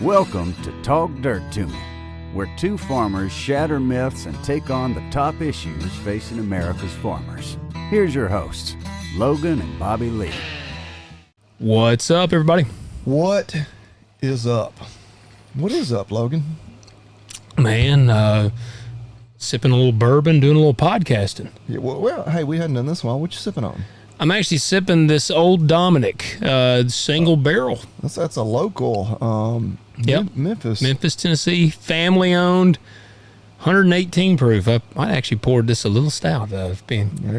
Welcome to Talk Dirt to Me, where two farmers shatter myths and take on the top issues facing America's farmers. Here's your hosts, Logan and Bobby Lee. What's up, everybody? What is up? What is up, Logan? Man, sipping a little bourbon, doing a little podcasting. Yeah, well, hey, we hadn't done this in a while. What you sipping on? I'm actually sipping this Old Dominic single barrel. That's a local, Memphis. Memphis, Tennessee, family owned, 118 proof. I actually poured this a little stout. There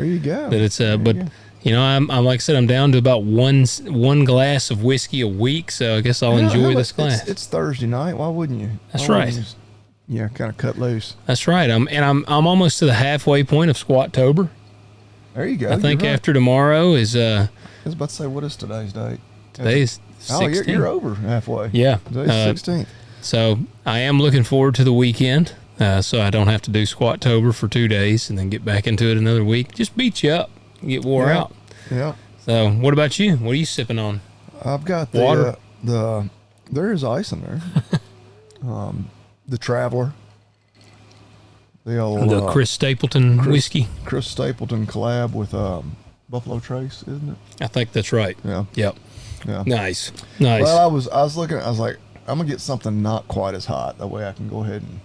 you go. That it's you know, I'm like I said, I'm down to about one glass of whiskey a week, so I guess I'll enjoy this glass. It's Thursday night. Why wouldn't you? That's right. Kind of cut loose. That's right. I'm almost to the halfway point of Squattober. There you go. I think right. After tomorrow is I was about to say, what is today's date? Today's 16th. You're over halfway. Yeah. Today's 16th. So I am looking forward to the weekend, so I don't have to do Squattober for 2 days and then get back into it another week. Just beat you up, get wore out. Yeah. So what about you? What are you sipping on? I've got water. There is ice in there. The Traveler. The Chris Stapleton whiskey. Chris Stapleton collab with Buffalo Trace, isn't it? I think that's right. Yeah. Yep. Yeah. Nice. Well, I was looking. I was like, I'm gonna get something not quite as hot. That way, I can go ahead and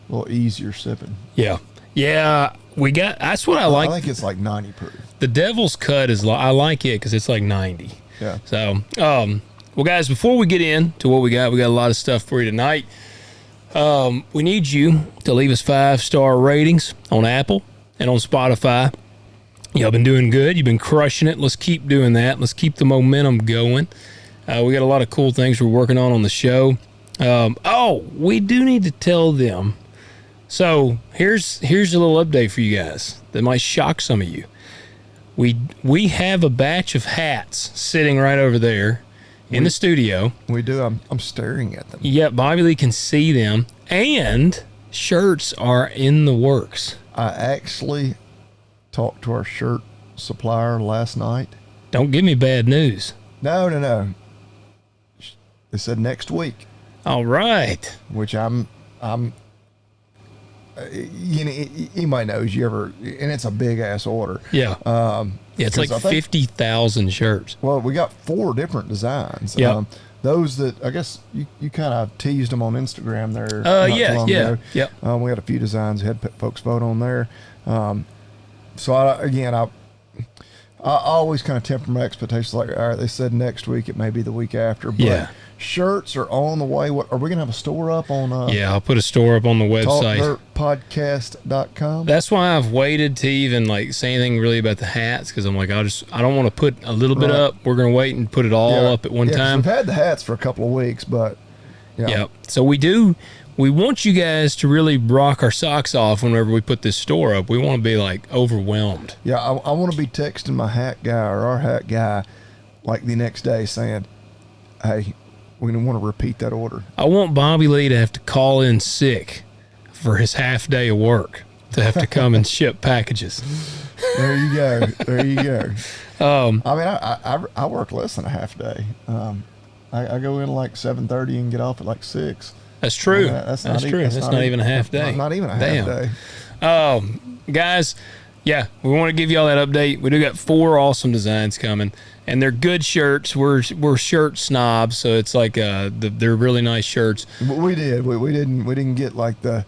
a little easier sipping. Yeah. Yeah. That's what I like. I think it's like 90 proof. The Devil's Cut is. I like it because it's like 90. Yeah. So, well, guys, before we get into what we got a lot of stuff for you tonight. We need you to leave us 5-star ratings on Apple and on Spotify. Y'all been doing good. You've been crushing it. Let's keep doing that. Let's keep the momentum going. We got a lot of cool things we're working on the show. We do need to tell them. So here's a little update for you guys that might shock some of you. We have a batch of hats sitting right over there. In the studio. We do. I'm staring at them. Yeah, Bobby Lee can see them. And shirts are in the works. I actually talked to our shirt supplier last night. Don't give me bad news. No. They said next week. All right. Which I'm anybody knows you ever, and it's a big ass order. Yeah. It's like 50,000 shirts. Well, we got 4 different designs. Yeah. Those that I guess you kind of teased them on Instagram there. Yeah. We had a few designs, had folks vote on there. So I always kind of temper my expectations. Like, all right, they said next week, it may be the week after. But shirts are on the way. What are we gonna have a store up on? I'll put a store up on the website. TalkDirtPodcast.com. That's why I've waited to even say anything really about the hats, because I'm like, I don't want to put a little bit up. We're gonna wait and put it all up at one time. We've had the hats for a couple of weeks, but So we want you guys to really rock our socks off whenever we put this store up. We want to be overwhelmed. Yeah, I want to be texting my hat guy or our hat guy the next day saying, hey, we're going to want to repeat that order. I want Bobby Lee to have to call in sick for his half day of work to have to come and ship packages. There you go. I work less than a half day. I go in 7:30 and get off at 6. That's true. That's true. That's not even a half day. Not even a half day. Guys, we want to give you all that update. We do got 4 awesome designs coming, and they're good shirts. We're shirt snobs, so it's they're really nice shirts. We did. We didn't get the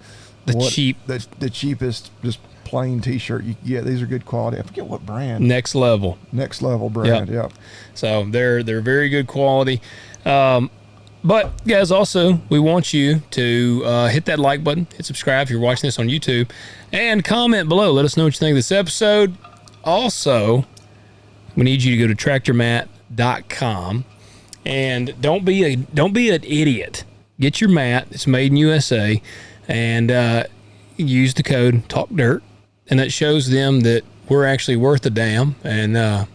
cheapest just plain T-shirt. These are good quality. I forget what brand. Next Level brand. Yep. So they're very good quality. But, guys, also, we want you to hit that like button, hit subscribe if you're watching this on YouTube, and comment below. Let us know what you think of this episode. Also, we need you to go to tractormat.com, and don't be an idiot. Get your mat. It's made in USA, and use the code TALKDIRT, and that shows them that we're actually worth a damn, and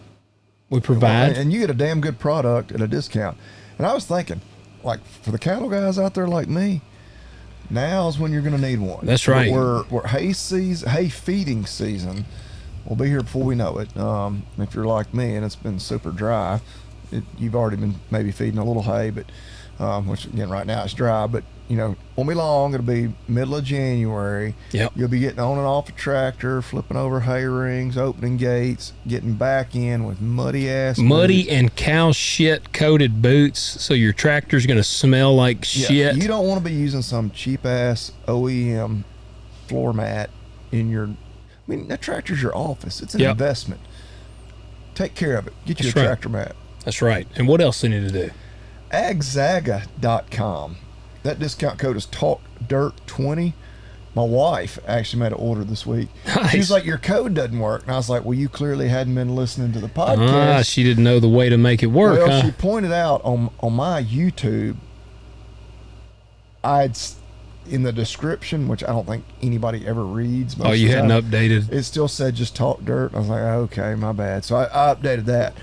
we provide. And you get a damn good product at a discount. And I was thinking, for the cattle guys out there like me, now's when you're going to need one. That's right. We're hay feeding season will be here before we know it. If you're like me and it's been super dry, you've already been maybe feeding a little hay, but which again right now it's dry, but won't be long. It'll be middle of January. Yep. You'll be getting on and off a tractor, flipping over hay rings, opening gates, getting back in with muddy boots. And cow shit coated boots, so your tractor's gonna smell like shit. You don't want to be using some cheap ass OEM floor mat in your. I mean, that tractor's your office. It's an investment. Take care of it. Get you a tractor mat. That's right. And what else do you need to do? Agzaga.com. That discount code is TalkDirt20. My wife actually made an order this week. Nice. She was like, your code doesn't work. And I was like, well, you clearly hadn't been listening to the podcast. She didn't know the way to make it work. Well, she pointed out on my YouTube, in the description, which I don't think anybody ever reads. You hadn't updated. It still said just Talk Dirt. I was like, okay, my bad. So I updated that.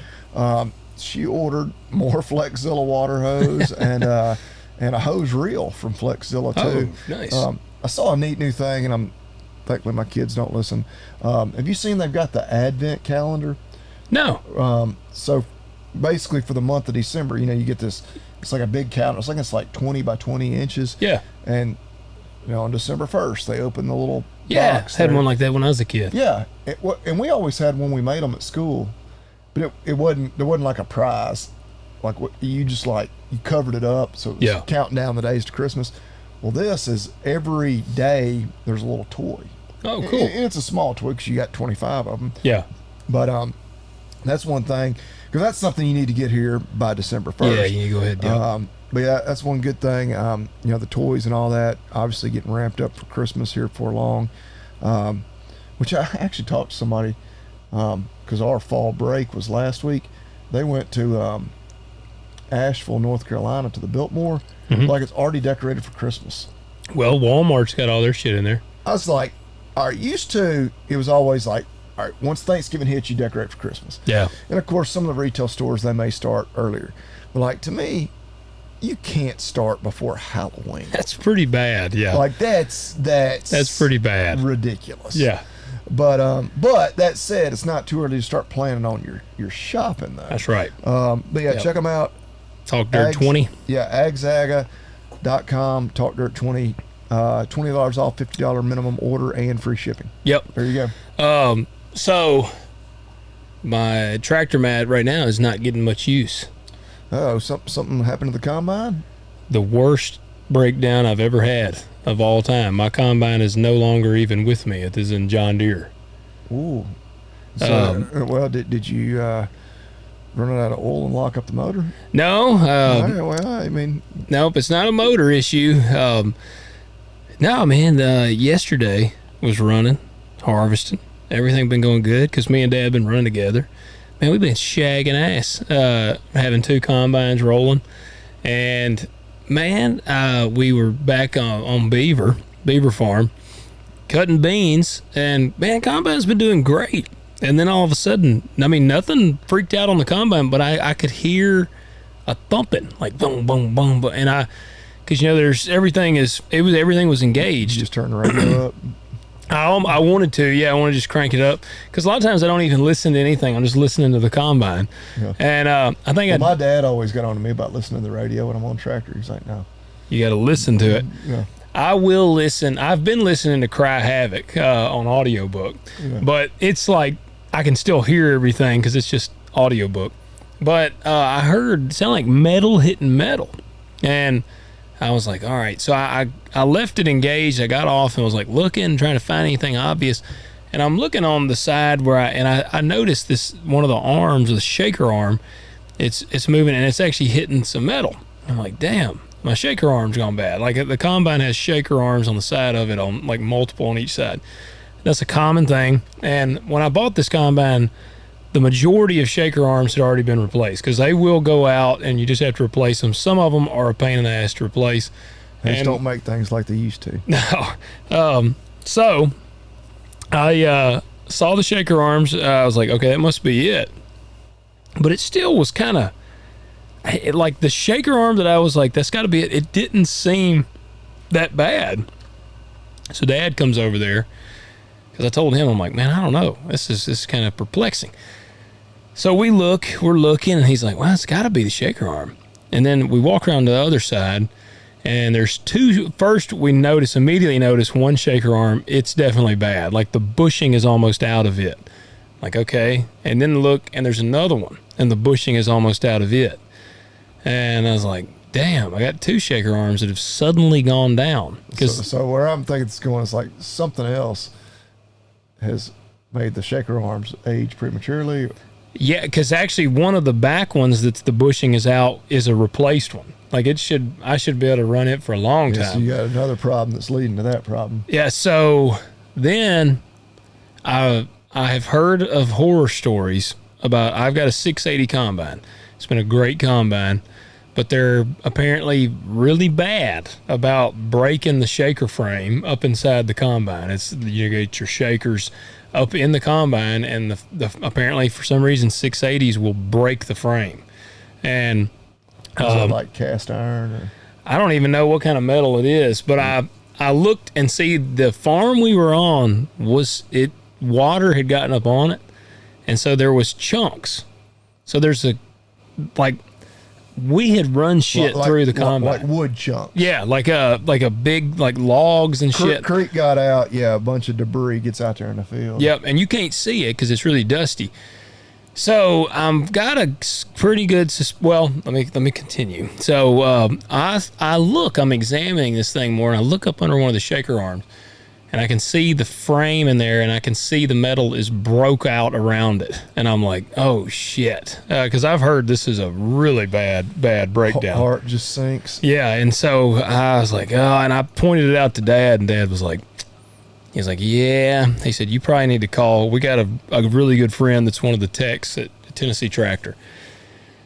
She ordered more Flexzilla water hose and a hose reel from Flexzilla too. Oh, nice. I saw a neat new thing, and thankfully my kids don't listen. Have you seen they've got the Advent calendar? No. So basically for the month of December, you get this. It's like a big calendar. It's like 20 by 20 inches. Yeah. And on December 1st, they open the little box. I had one like that when I was a kid. Yeah, and we always had one. We made them at school, but there wasn't like a prize. Like you just you covered it up, so it was counting down the days to Christmas. Well, this is every day there's a little toy. Oh, cool. And it's a small toy because you got 25 of them. Yeah. But that's one thing, because that's something you need to get here by December 1st. Yeah, you go ahead. Yeah. But yeah, that's one good thing. The toys and all that, obviously getting ramped up for Christmas here before long. Which I actually talked to somebody, because our fall break was last week. They went to Asheville, North Carolina, to the Biltmore. Mm-hmm. Like it's already decorated for Christmas. Well, Walmart's got all their shit in there. I was like, it was always like, all right, once Thanksgiving hits, you decorate for Christmas. Yeah. And of course, some of the retail stores, they may start earlier. But to me, you can't start before Halloween. That's pretty bad. Yeah. That's pretty bad. Ridiculous. Yeah. But that said, it's not too early to start planning on your shopping though. That's right. But yeah, check them out. Talk Dirt 20. Yeah, agzaga.com, Talk Dirt 20. $20 off, $50 minimum order, and free shipping. Yep. There you go. So my tractor mat right now is not getting much use. Oh, something happened to the combine? The worst breakdown I've ever had of all time. My combine is no longer even with me. It is in John Deere. Ooh. So, well, did you run it out of oil and lock up the motor? No. Nope, it's not a motor issue. No, man, yesterday was running, harvesting. Everything been going good because me and Dad been running together. Man, we've been shagging ass, having 2 combines rolling. And, man, we were back on Beaver Farm, cutting beans. And, man, combine's been doing great. And then all of a sudden, nothing freaked out on the combine, but I could hear a thumping, like boom, boom, boom. And because, everything was engaged. You just turn the radio up. I wanted to, I want to just crank it up, because a lot of times I don't even listen to anything. I'm just listening to the combine. Yeah. And I think my dad always got on to me about listening to the radio when I'm on tractor. He's like, no, you got to listen to it. Yeah. I will listen. I've been listening to Cry Havoc on audiobook, but it's like I can still hear everything because it's just audiobook. But I heard it sound like metal hitting metal, and I was like, all right. So I left it engaged. I got off and was like looking, trying to find anything obvious. And I'm looking on the side where I noticed this, one of the arms, the shaker arm, it's moving and it's actually hitting some metal. I'm like, damn, my shaker arm's gone bad. Like the combine has shaker arms on the side of it, on like multiple on each side. That's a common thing. And when I bought this combine, the majority of shaker arms had already been replaced, because they will go out and you just have to replace them. Some of them are a pain in the ass to replace. They just don't make things like they used to. No. So I saw the shaker arms. I was like, okay, that must be it. But it still was kind of like the shaker arm that I was like, that's got to be it. It didn't seem that bad. So Dad comes over there, because I told him, I'm like, man, I don't know. This is kind of perplexing. So we're looking, and he's like, well, it's got to be the shaker arm. And then we walk around to the other side, and there's two. First, we immediately notice one shaker arm. It's definitely bad. Like the bushing is almost out of it. Like, okay. And then look, and there's another one, and the bushing is almost out of it. And I was like, damn, I got two shaker arms that have suddenly gone down. So where I'm thinking it's going is like something else has made the shaker arms age prematurely. Yeah, because actually one of the back ones that's the bushing is out is a replaced one. Like I should be able to run it for a long time. So you got another problem that's leading to that problem. Yeah, so then I have heard of horror stories about, I've got a 680 combine. It's been a great combine, but they're apparently really bad about breaking the shaker frame up inside the combine. It's, you get your shakers up in the combine, and the apparently for some reason 680s will break the frame. And is that like cast iron? Or? I don't even know what kind of metal it is, but I looked and see the farm we were on water had gotten up on it, and so there was chunks. So there's we had run shit through the combine. Like wood chunks. Yeah, like a big, like logs and shit. Creek got out, yeah, a bunch of debris gets out there in the field. Yep, and you can't see it because it's really dusty. So I've got a pretty good, let me continue. So I'm examining this thing more, and I look up under one of the shaker arms, and I can see the frame in there, and I can see the metal is broke out around it. And I'm like, oh, shit. Because I've heard this is a really bad breakdown. Heart just sinks. Yeah, and so I was like, oh, and I pointed it out to Dad, and Dad was like, yeah. He said, you probably need to call. We got a really good friend that's one of the techs at Tennessee Tractor.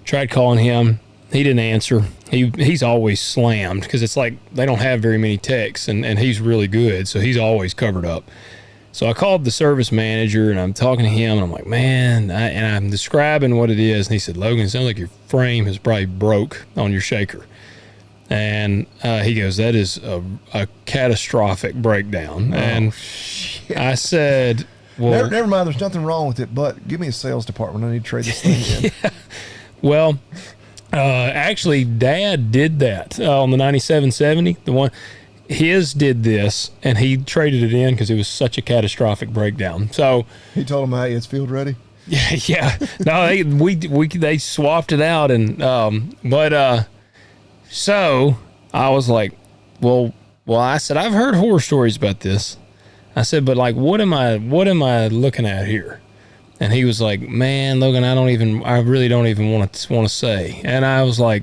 Tried calling him. He didn't answer. He's always slammed because it's like they don't have very many techs, and he's really good, so he's always covered up. So I called the service manager, and I'm talking to him, and I'm like, man, and I'm describing what it is, and he said, Logan, it sounds like your frame has probably broke on your shaker. And he goes, that is a catastrophic breakdown. And shit. I said, well, never mind, there's nothing wrong with it, but give me a sales department. I need to trade this thing in. Yeah. Well, actually, Dad did that on the 9770. The one, his did this, and he traded it in because it was such a catastrophic breakdown. So he told him, hey, it's field ready. Yeah. No, they swapped it out, and so I was like, well, I said, I've heard horror stories about this. I said, but like, what am I looking at here? And he was like, man, Logan, I really don't even want to say. And I was like,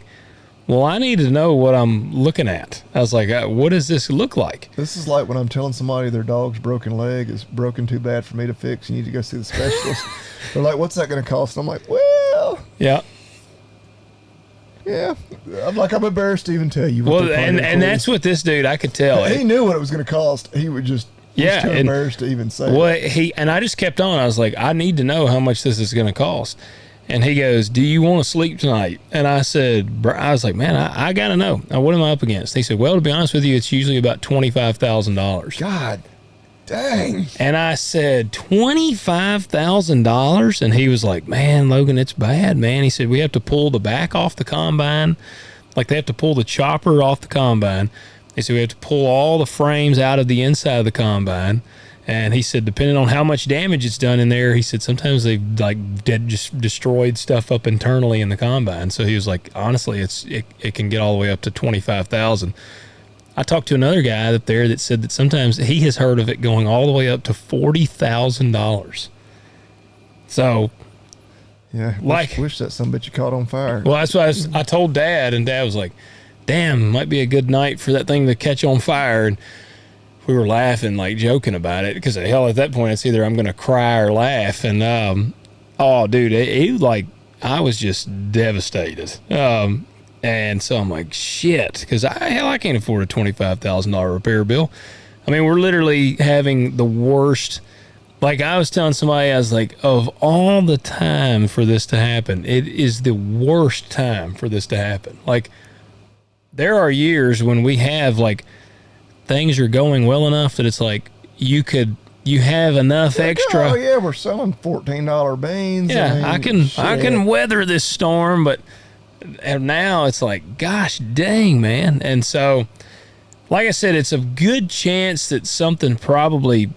well, I need to know what I'm looking at. I was like, what does this look like? This is like when I'm telling somebody their dog's broken leg is broken too bad for me to fix. You need to go see the specialist. They're like, what's that going to cost? I'm like, well, yeah. I'm embarrassed to even tell you. Well, and that's what this dude, I could tell. He knew what it was going to cost. He would just, too embarrassed to even say. Well, I just kept on. I was like, I need to know how much this is going to cost. And he goes, do you want to sleep tonight? And I was like, man, I got to know. Now, what am I up against? He said, well, to be honest with you, it's usually about $25,000. God dang. And I said, $25,000? And he was like, man, Logan, it's bad, man. He said, we have to pull the back off the combine. Like they have to pull the chopper off the combine. He said, we have to pull all the frames out of the inside of the combine. And he said, depending on how much damage it's done in there, he said, sometimes they've just destroyed stuff up internally in the combine. So he was like, honestly, it can get all the way up to $25,000. I talked to another guy up there that said that sometimes he has heard of it going all the way up to $40,000. So, yeah, wish that some bitch you caught on fire. Well, that's why I told Dad, and Dad was like, damn, might be a good night for that thing to catch on fire. And we were laughing, like joking about it, because hell, at that point, it's either I'm going to cry or laugh. And, oh, dude, I was just devastated. And so I'm like, shit, because I can't afford a $25,000 repair bill. I mean, we're literally having the worst. Like I was telling somebody, I was like, of all the time for this to happen, it is the worst time for this to happen. Like, there are years when we have like things are going well enough that it's like you have enough extra. Oh yeah, we're selling $14 beans. Yeah, I can weather this storm, but And now it's like, gosh dang, man. And so, like I said, it's a good chance that something probably,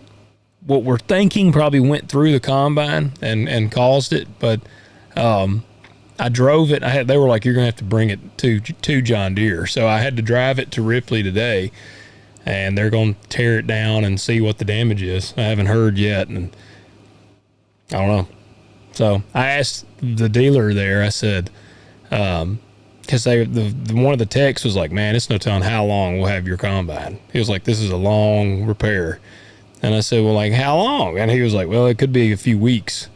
what we're thinking probably went through the combine and caused it. But I drove it. They were like, you're going to have to bring it to John Deere. So I had to drive it to Ripley today, and they're going to tear it down and see what the damage is. I haven't heard yet, and I don't know. So I asked the dealer there, I said, because one of the techs was like, man, it's no telling how long we'll have your combine. He was like, this is a long repair. And I said, well, like, how long? And he was like, well, it could be a few weeks.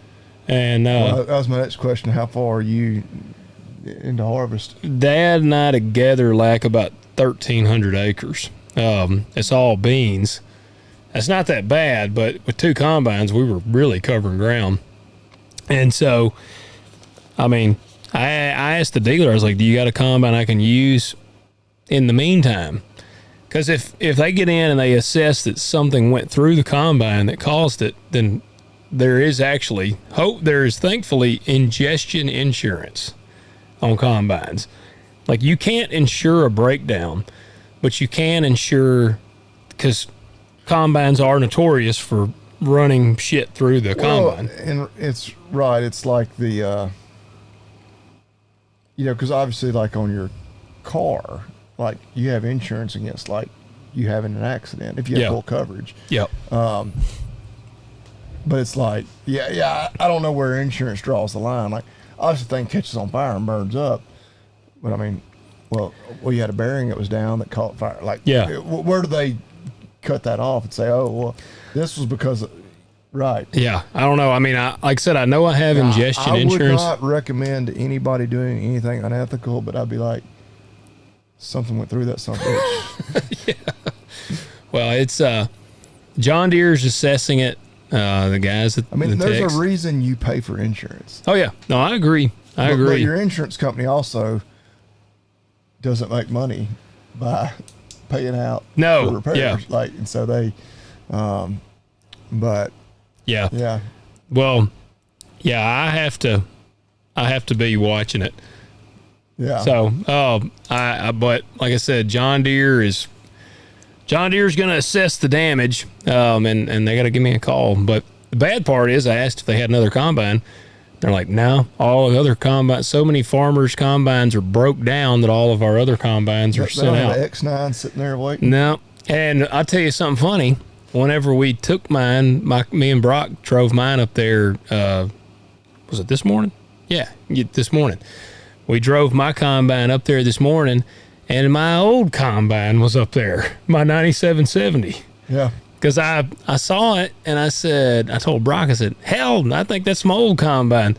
And that was my next question. How far are you into harvest? Dad and I together lack about 1,300 acres. It's all beans. That's not that bad, but with 2 combines, we were really covering ground. And so, I mean, I asked the dealer, I was like, do you got a combine I can use in the meantime? Because if they get in and they assess that something went through the combine that caused it, then there is actually there is thankfully ingestion insurance on combines. Like, you can't insure a breakdown, but you can insure, because combines are notorious for running shit through the combine. And it's right. It's like the, because obviously, like on your car, like you have insurance against like you having an accident if you have full coverage. Yep. But it's like, I don't know where insurance draws the line. Like, obviously, the thing catches on fire and burns up. But I mean, well, you had a bearing that was down that caught fire. Like, where do they cut that off and say, oh, well, this was because of, right? Yeah, I don't know. I mean, like I said, I know I have ingestion insurance. I would not recommend anybody doing anything unethical, but I'd be like, something went through that son of a bitch. Yeah. Well, it's John Deere's assessing it. The guys at there's a reason you pay for insurance. Oh yeah, no, I agree. I agree. But your insurance company also doesn't make money by paying out for repairs. Yeah. Like, and so they, but yeah. Well, yeah, I have to be watching it. Yeah. So, but like I said, John Deere's going to assess the damage, and they got to give me a call. But the bad part is, I asked if they had another combine. They're like, no, all the other combines, so many farmers' combines are broke down that all of our other combines are sent out. The X9 sitting there waiting. No, and I'll tell you something funny. Whenever we took mine, me and Brock drove mine up there. Was it this morning? Yeah, this morning. We drove my combine up there this morning, and my old combine was up there, my 9770. Yeah. Because I saw it, and I told Brock, I said, hell, I think that's my old combine.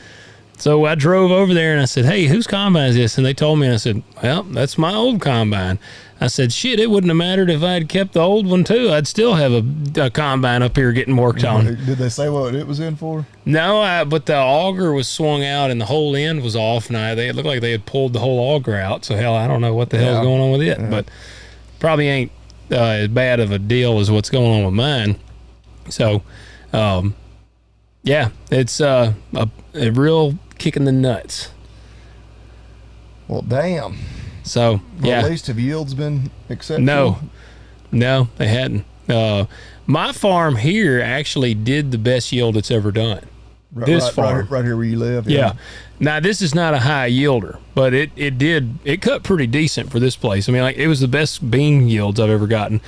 So I drove over there, and I said, hey, whose combine is this? And they told me, and I said, well, that's my old combine. I said, shit, it wouldn't have mattered if I had kept the old one, too. I'd still have a combine up here getting worked on. Did they say what it was in for? No, but the auger was swung out, and the whole end was off. Now, it looked like they had pulled the whole auger out. So, hell, I don't know what the hell's going on with it. Yeah. But probably ain't as bad of a deal as what's going on with mine. So, it's a real kick in the nuts. Well, damn. So, At least have yields been exceptional? No, they hadn't. My farm here actually did the best yield it's ever done. This farm. Right here where you live? Yeah. Now, this is not a high yielder, but it cut pretty decent for this place. I mean, like, it was the best bean yields I've ever gotten.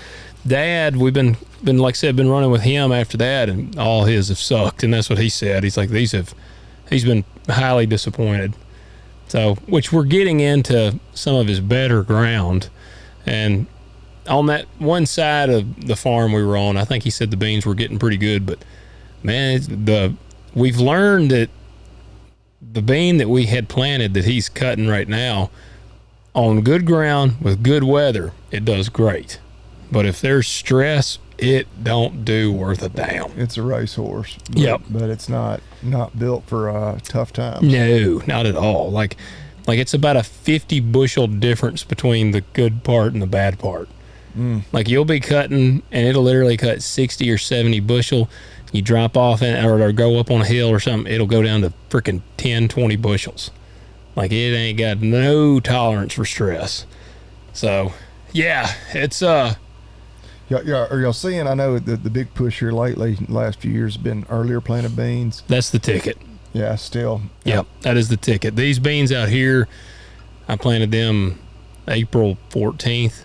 Dad, we've been like I said, been running with him after that, and all his have sucked, and that's what he said. He's like, he's been highly disappointed. So, which we're getting into some of his better ground. And on that one side of the farm we were on, I think he said the beans were getting pretty good. But, man, we've learned that the bean that we had planted that he's cutting right now, on good ground with good weather, it does great. But if there's stress, it don't do worth a damn. It's a racehorse. Yep. But it's not built for tough times. No, not at all. Like it's about a 50 bushel difference between the good part and the bad part. Like, you'll be cutting, and it'll literally cut 60 or 70 bushel. You drop off or go up on a hill or something, it'll go down to freaking 10, 20 bushels. Like, it ain't got no tolerance for stress. So, yeah, it's Yeah, are y'all seeing? I know the big push here lately, last few years, has been earlier planted beans. that's the ticket. Yeah, still. Yep, that is the ticket. These beans out here, I planted them April 14th.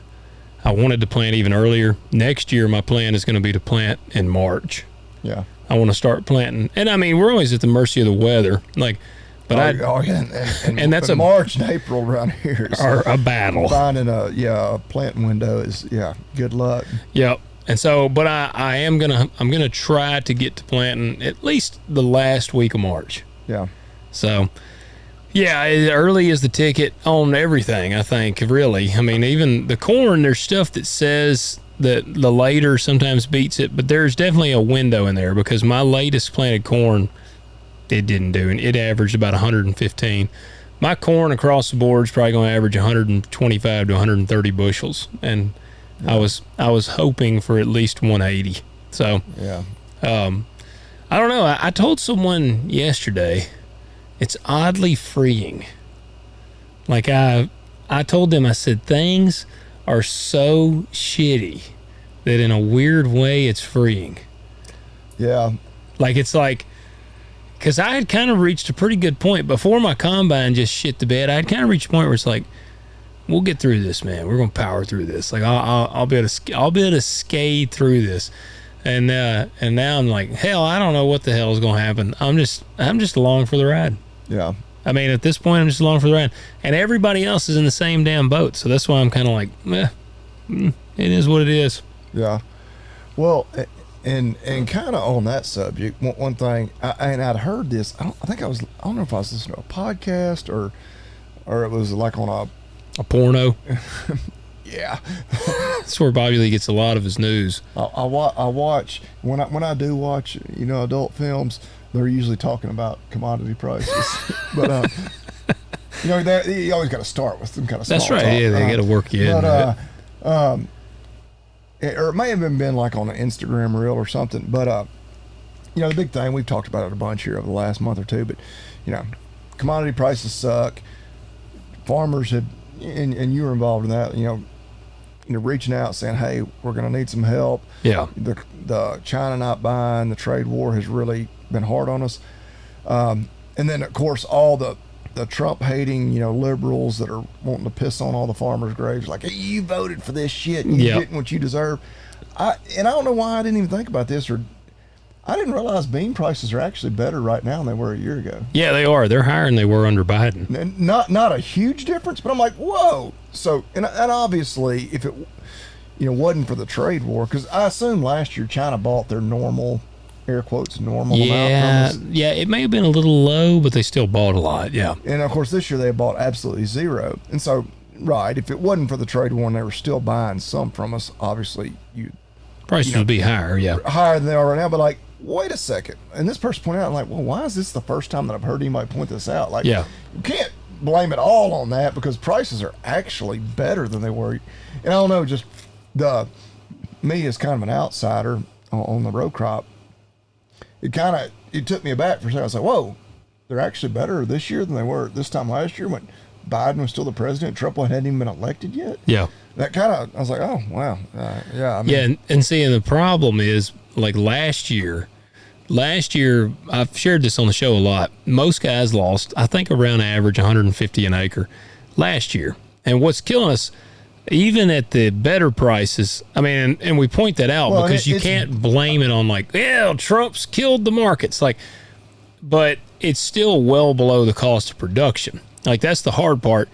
I wanted to plant even earlier. Next year, my plan is going to be to plant in March. Yeah. I want to start planting. And I mean, we're always at the mercy of the weather. Like, but and that's March and April around here are a battle. Finding a planting window is good luck. Yep. And so, but I'm gonna try to get to planting at least the last week of March. Yeah. So, yeah, early is the ticket on everything, I think, really. I mean, even the corn, there's stuff that says that the later sometimes beats it, but there's definitely a window in there because my latest planted corn, it didn't do, and it averaged about 115. My corn across the board is probably going to average 125 to 130 bushels, and I was hoping for at least 180. So, yeah. I don't know. I told someone yesterday, it's oddly freeing. Like I told them, I said, things are so shitty that in a weird way it's freeing. Yeah. Like, it's like, because I had kind of reached a pretty good point before my combine just shit the bed. I had kind of reached a point where it's like, we'll get through this, man. We're gonna power through this. Like, I'll be able to skate through this. And now I'm like, hell, I don't know what the hell is gonna happen. I'm just along for the ride. Yeah. I mean, at this point, I'm just along for the ride, and everybody else is in the same damn boat. So that's why I'm kind of like, it is what it is. Yeah. Well, and kind of on that subject, one thing, and I'd heard this. I don't know if I was listening to a podcast or it was like on a porno. Yeah. That's where Bobby Lee gets a lot of his news. I watch when I do watch adult films. They're usually talking about commodity prices, but you always got to start with some kind of. That's right. Talk. Yeah, they got to work you in. Or it may have been like on an Instagram reel or something. But the big thing we've talked about it a bunch here over the last month or two. But commodity prices suck. Farmers had, and you were involved in that. Reaching out saying, hey, we're going to need some help. Yeah. The China not buying, the trade war has really been hard on us. And then, of course, all the Trump hating, liberals that are wanting to piss on all the farmers' graves, like, hey, you voted for this shit and you getting what you deserve. I don't know why I didn't even think about this, or I didn't realize bean prices are actually better right now than they were a year ago. Yeah, they are. They're higher than they were under Biden. And not a huge difference, but I'm like, whoa. So, and obviously, if it, wasn't for the trade war, because I assume last year China bought their normal, air quotes, normal amount from us. Yeah, it may have been a little low, but they still bought a lot, yeah. And, of course, this year they bought absolutely zero. And so, right, if it wasn't for the trade war and they were still buying some from us, obviously, prices would be higher, yeah. Higher than they are right now, but like, wait a second. And this person pointed out, I'm like, well, why is this the first time that I've heard anybody point this out? Like, you can't blame it all on that because prices are actually better than they were. And I don't know, just me as kind of an outsider on the row crop, it took me aback for a second. I was like, whoa, they're actually better this year than they were this time last year when Biden was still the president. Trump hadn't even been elected yet. Yeah. That kind of, I was like, oh, wow. Yeah. I mean, and seeing the problem is, like last year, I've shared this on the show a lot. Most guys lost, I think, around average 150 an acre last year. And what's killing us, even at the better prices, I mean, and we point that out because you can't blame it on like, Trump's killed the markets. Like, but it's still well below the cost of production. Like, that's the hard part.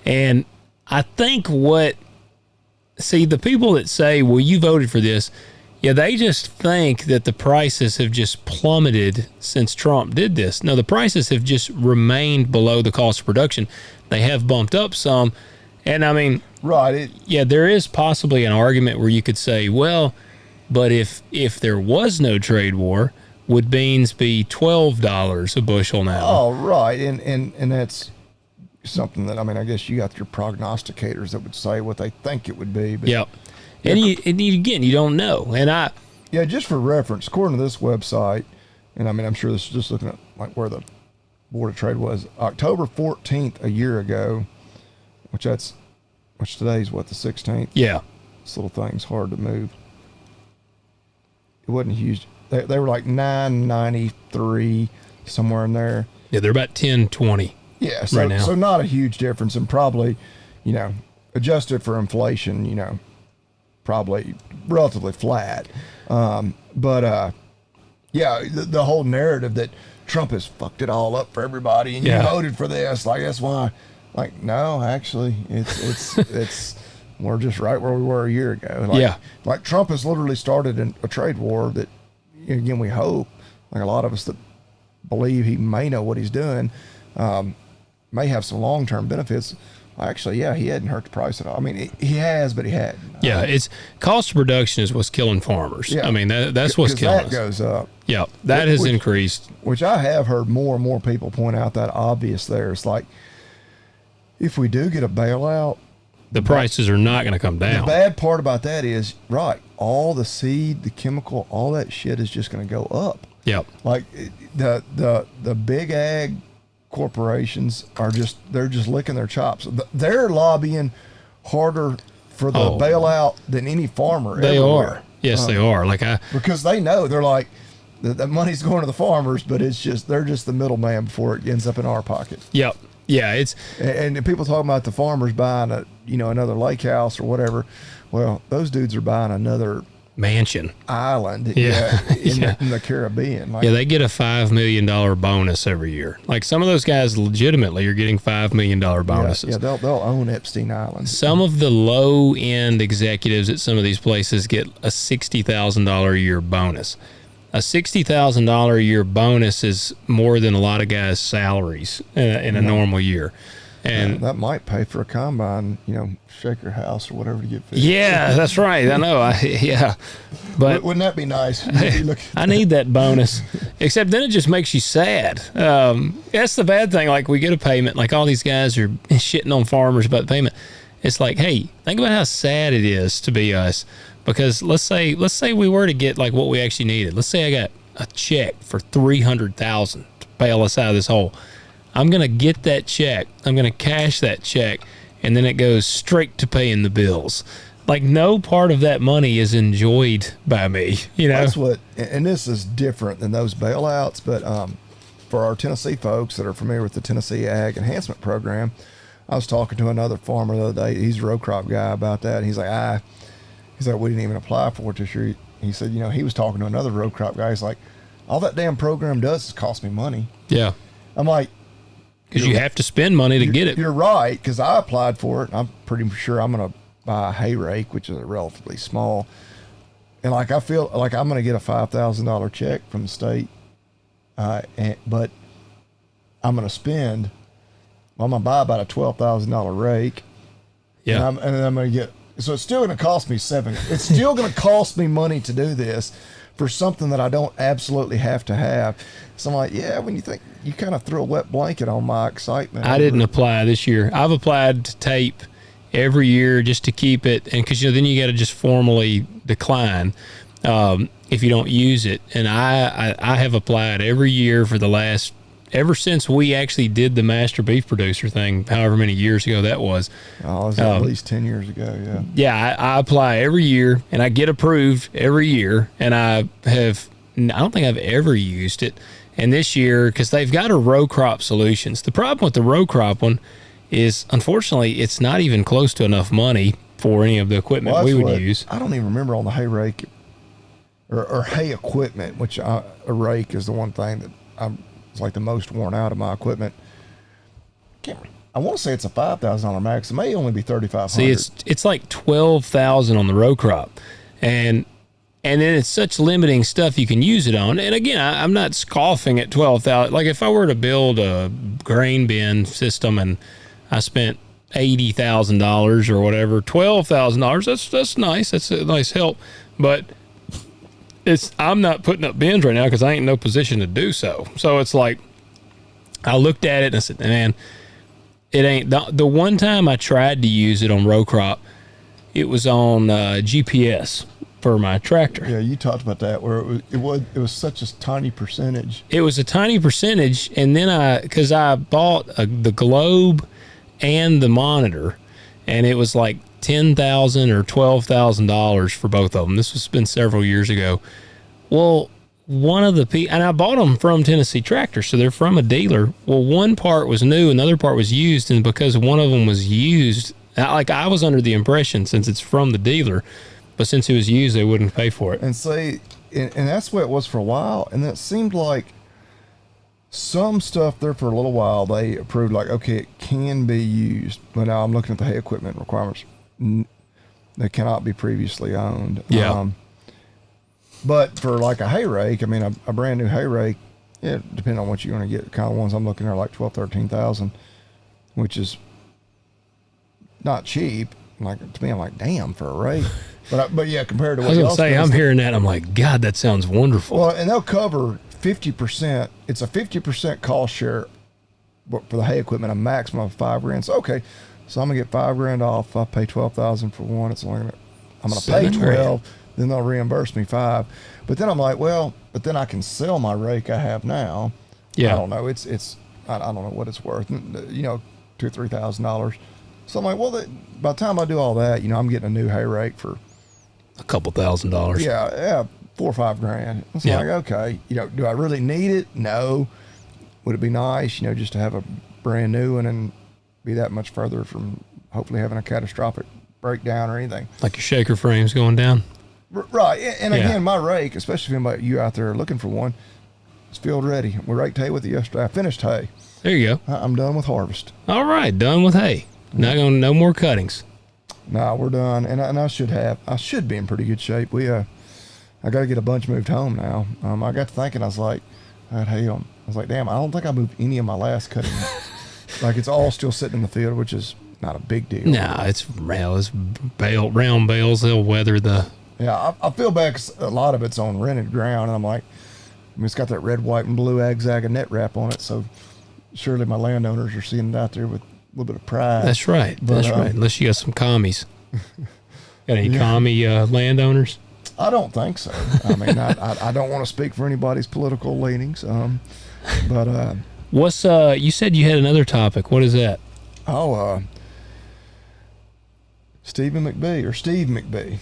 And I think the people that say, well, you voted for this, they just think that the prices have just plummeted since Trump did this. No, the prices have just remained below the cost of production. They have bumped up some. And I mean, right. There is possibly an argument where you could say, well, but if there was no trade war, would beans be $12 a bushel now? Oh, right. And that's something that, I mean, I guess you got your prognosticators that would say what they think it would be. But yep. And you don't know. And just for reference, according to this website, and I mean, I'm sure this is just looking at like where the Board of Trade was October 14th a year ago, which today's what, the 16th? Yeah. This little thing's hard to move. It wasn't huge. They were like 993, somewhere in there. Yeah, they're about 10.20. Yeah, so, right now. So not a huge difference, and probably, adjusted for inflation, probably relatively flat. But the whole narrative that Trump has fucked it all up for everybody, and you voted for this, like that's why. Like, no, actually, it's we're just right where we were a year ago. Like Trump has literally started a trade war that, again, we hope, like a lot of us that believe he may know what he's doing, may have some long-term benefits. Actually, he hadn't hurt the price at all. I mean, he has, but he hadn't. Yeah, it's cost of production is what's killing farmers. Yeah. I mean, that's what's killing us. That goes up. Yeah, that has increased. Which I have heard more and more people point out that obvious there. It's like, if we do get a bailout, the prices are not going to come down. The bad part about that is, all the seed, the chemical, all that shit is just going to go up. Yep. Like the big ag corporations they're just licking their chops. They're lobbying harder for the bailout than any farmer. They everywhere. are. Yes, they are. Because they know, they're like, the money's going to the farmers, but they're just the middleman before it ends up in our pocket. Yep. Yeah, and people talking about the farmers buying another lake house or whatever. Well, those dudes are buying another mansion island in the Caribbean. They get a $5 million bonus every year. Like, some of those guys legitimately are getting $5 million bonuses. Yeah, they'll own Epstein Island. Some of the low end executives at some of these places get a $60,000 a year bonus. A $60,000 a year bonus is more than a lot of guys' salaries in a normal year. And that might pay for a combine, shaker house or whatever to get fixed. Yeah, that's right. I know. But wouldn't that be nice? I need that bonus. Except then it just makes you sad. That's the bad thing. Like, we get a payment. Like, all these guys are shitting on farmers about the payment. It's like, hey, think about how sad it is to be us. Because let's say we were to get like what we actually needed. Let's say I got a check for $300,000 to bail us out of this hole. I'm going to get that check. I'm going to cash that check, and then it goes straight to paying the bills. Like, no part of that money is enjoyed by me, That's what, and this is different than those bailouts, but for our Tennessee folks that are familiar with the Tennessee Ag Enhancement Program, I was talking to another farmer the other day. He's a row crop guy about that, and he's like, we didn't even apply for it this year. He said, he was talking to another row crop guy. He's like, all that damn program does is cost me money. Yeah. I'm like, because you have to spend money to get it. You're right, because I applied for it. I'm pretty sure I'm going to buy a hay rake, which is a relatively small. And like, I feel like I'm going to get a $5,000 check from the state, but I'm going to spend. I'm going to buy about a $12,000 rake. Yeah, and I'm going to get. So it's still going to cost me It's still going to cost me money to do this for something that I don't absolutely have to have. So I'm like, when you think, you kind of threw a wet blanket on my excitement. I didn't apply this year. I've applied to tape every year just to keep it, and because then you got to just formally decline if you don't use it. And I have applied every year for ever since we actually did the master beef producer thing, however many years ago that was. Oh, it was at least 10 years ago, yeah. Yeah, I apply every year, and I get approved every year, and I don't think I've ever used it. And this year, because they've got a row crop solutions. The problem with the row crop one is, unfortunately, it's not even close to enough money for any of the equipment we would use. I don't even remember on the hay rake or hay equipment, which a rake is the one thing that it's like the most worn out of my equipment. I want to say it's a $5,000 max. It may only be $3,500. See, it's like $12,000 on the row crop, and then it's such limiting stuff you can use it on. And again, I'm not scoffing at $12,000. Like, if I were to build a grain bin system and I spent $80,000 or whatever, $12,000, that's nice. That's a nice help, but I'm not putting up bins right now because I ain't in no position to do so. So it's like, I looked at it and I said, man, it ain't. The one time I tried to use it on row crop, it was on GPS, for my tractor. Yeah, you talked about that where it was such a tiny percentage. It was a tiny percentage, and then because I bought the globe and the monitor, and it was like $10,000 or $12,000 for both of them. This was been several years ago. Well, one of the and I bought them from Tennessee Tractor, so they're from a dealer. Well, one part was new and the other part was used, and because one of them was used, I was under the impression, since it's from the dealer, but since it was used, they wouldn't pay for it. And see, and that's the way it was for a while. And it seemed like some stuff there for a little while, they approved like, okay, it can be used. But now I'm looking at the hay equipment requirements. They cannot be previously owned. Yeah. But for like a hay rake, I mean, a brand new hay rake, yeah, depending on what you're going to get, the kind of ones I'm looking at are like 12,000, 13,000, which is not cheap. Like, to me, I'm like, damn, for a rake. But yeah, compared to what I was going to say, I'm spends, hearing that. I'm like, God, that sounds wonderful. well, and they'll cover 50%. It's a 50% cost share for the hay equipment, a maximum of $5,000. So, okay, so I'm gonna get $5,000 off. If I pay $12,000 for one, it's only I'm gonna pay $12,000. Then they'll reimburse me $5,000. But then I'm like, well, but then I can sell my rake I have now. Yeah. I don't know. I don't know what it's worth. You know, $2,000 or $3,000. So I'm like, well, by the time I do all that, you know, I'm getting a new hay rake for a couple $1,000. Yeah, $4,000 or $5,000. It's Yeah. like, okay, you know, do I really need it? No. Would it be nice, you know, just to have a brand new one and be that much further from hopefully having a catastrophic breakdown or anything? Like your shaker frame's going down. Right. And Yeah. again, my rake, especially if anybody you out there are looking for one, it's field ready. We raked hay with it yesterday. I finished hay. There you go. I'm done with harvest. All right, done with hay. No more cuttings. Nah, we're done. And I should be in pretty good shape. I got to get a bunch moved home now. I got to thinking, I was like, damn, I don't think I moved any of my last cutting. Like, it's all still sitting in the field, which is not a big deal. No, it's round bales. They'll weather the. Yeah, I feel bad 'cause a lot of it's on rented ground, and I'm like, it's got that red, white, and blue Ag-Zag net wrap on it, so surely my landowners are seeing it out there with a little bit of pride. That's right. That's right. Unless you got some commies. Got any commie landowners? I don't think so. I mean, I don't want to speak for anybody's political leanings, but What's you said you had another topic. What is that? Steve McBee.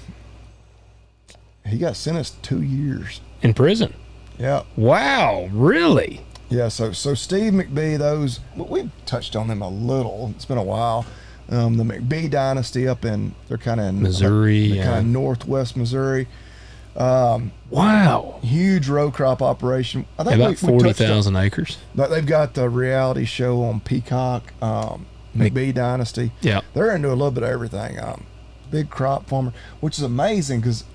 He got sentenced 2 years In prison. Yeah. Wow, really? Yeah. So Steve McBee, we touched on them a little. It's been a while. The McBee dynasty they're kind of in Missouri, kind of northwest Missouri. Wow. Huge row crop operation. I think about 40,000 acres. They've got the reality show on Peacock, McBee Dynasty. Yeah. They're into a little bit of everything. Big crop farmer, which is amazing because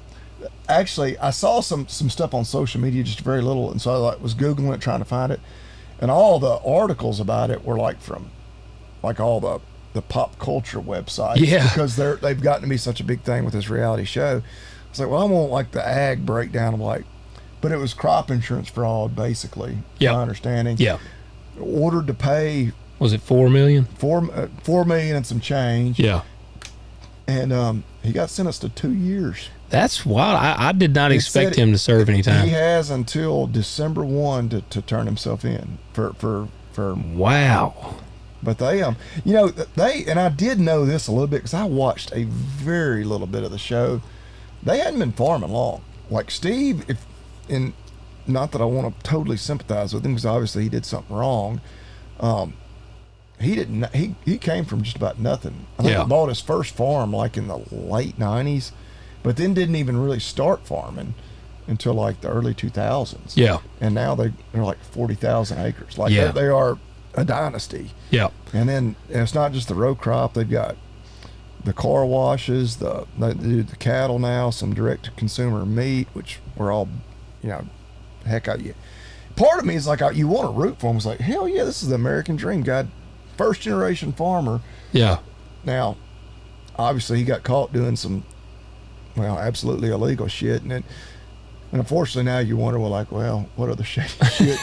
actually I saw some stuff on social media, just very little, and so I was Googling it, trying to find it, and all the articles about it were from all the pop culture websites. Yeah. Because they've gotten to be such a big thing with this reality show. It's like, well, I want the ag breakdown of but it was crop insurance fraud, basically. Yeah. My understanding. Yeah. Ordered to pay. Was it $4 million? $4 million and some change. Yeah. And he got sentenced to 2 years. That's wild. I did not expect him to serve any time. He has until December 1 to turn himself in for. Wow. But they and I did know this a little bit because I watched a very little bit of the show. They hadn't been farming long. Like Steve, not that I want to totally sympathize with him because obviously he did something wrong. He came from just about nothing. I think he bought his first farm in the late 90s, but then didn't even really start farming until the early 2000s. Yeah. And now they're 40,000 acres. They are a dynasty. Yeah. And then it's not just the row crop. They've got the car washes, they do the cattle now, some direct to consumer meat, which we're all, heck, part of me is you want to root for them. It's like, hell yeah, this is the American dream, God. First generation farmer. Yeah. Now, obviously he got caught doing some, absolutely illegal shit. And unfortunately now you wonder, what other shady shit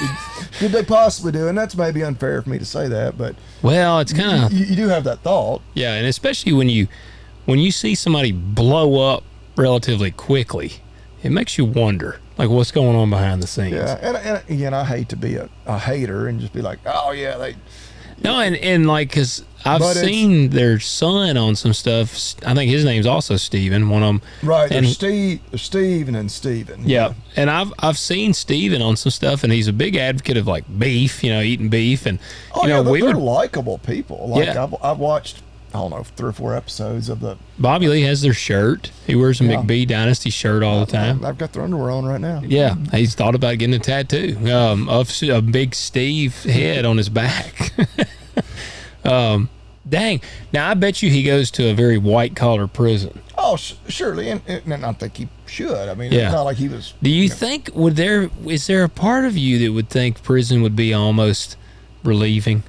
did they possibly do? And that's maybe unfair for me to say that, but it's kind of, you do have that thought. Yeah. And especially when you see somebody blow up relatively quickly, it makes you wonder, like, what's going on behind the scenes. Yeah, and again, I hate to be a hater and just be like, oh yeah, they. No, and like, because I've seen their son on some stuff. I think his name's also Steven, one of them. Right, and there's Steve and then Steven. Yeah, and I've seen Steven on some stuff, and he's a big advocate of like beef, eating beef, and they're likable people. Like Yeah. I've watched, I don't know, 3 or 4 episodes of the. Bobby Lee has their shirt. He wears a McBee Dynasty shirt all the time. I've got their underwear on right now. Yeah, he's thought about getting a tattoo of a big Steve head on his back. Dang. Now, I bet you he goes to a very white-collar prison. Oh, surely, and I think he should. I mean, Yeah. it's not like he was. Do you think, is there a part of you that would think prison would be almost relieving?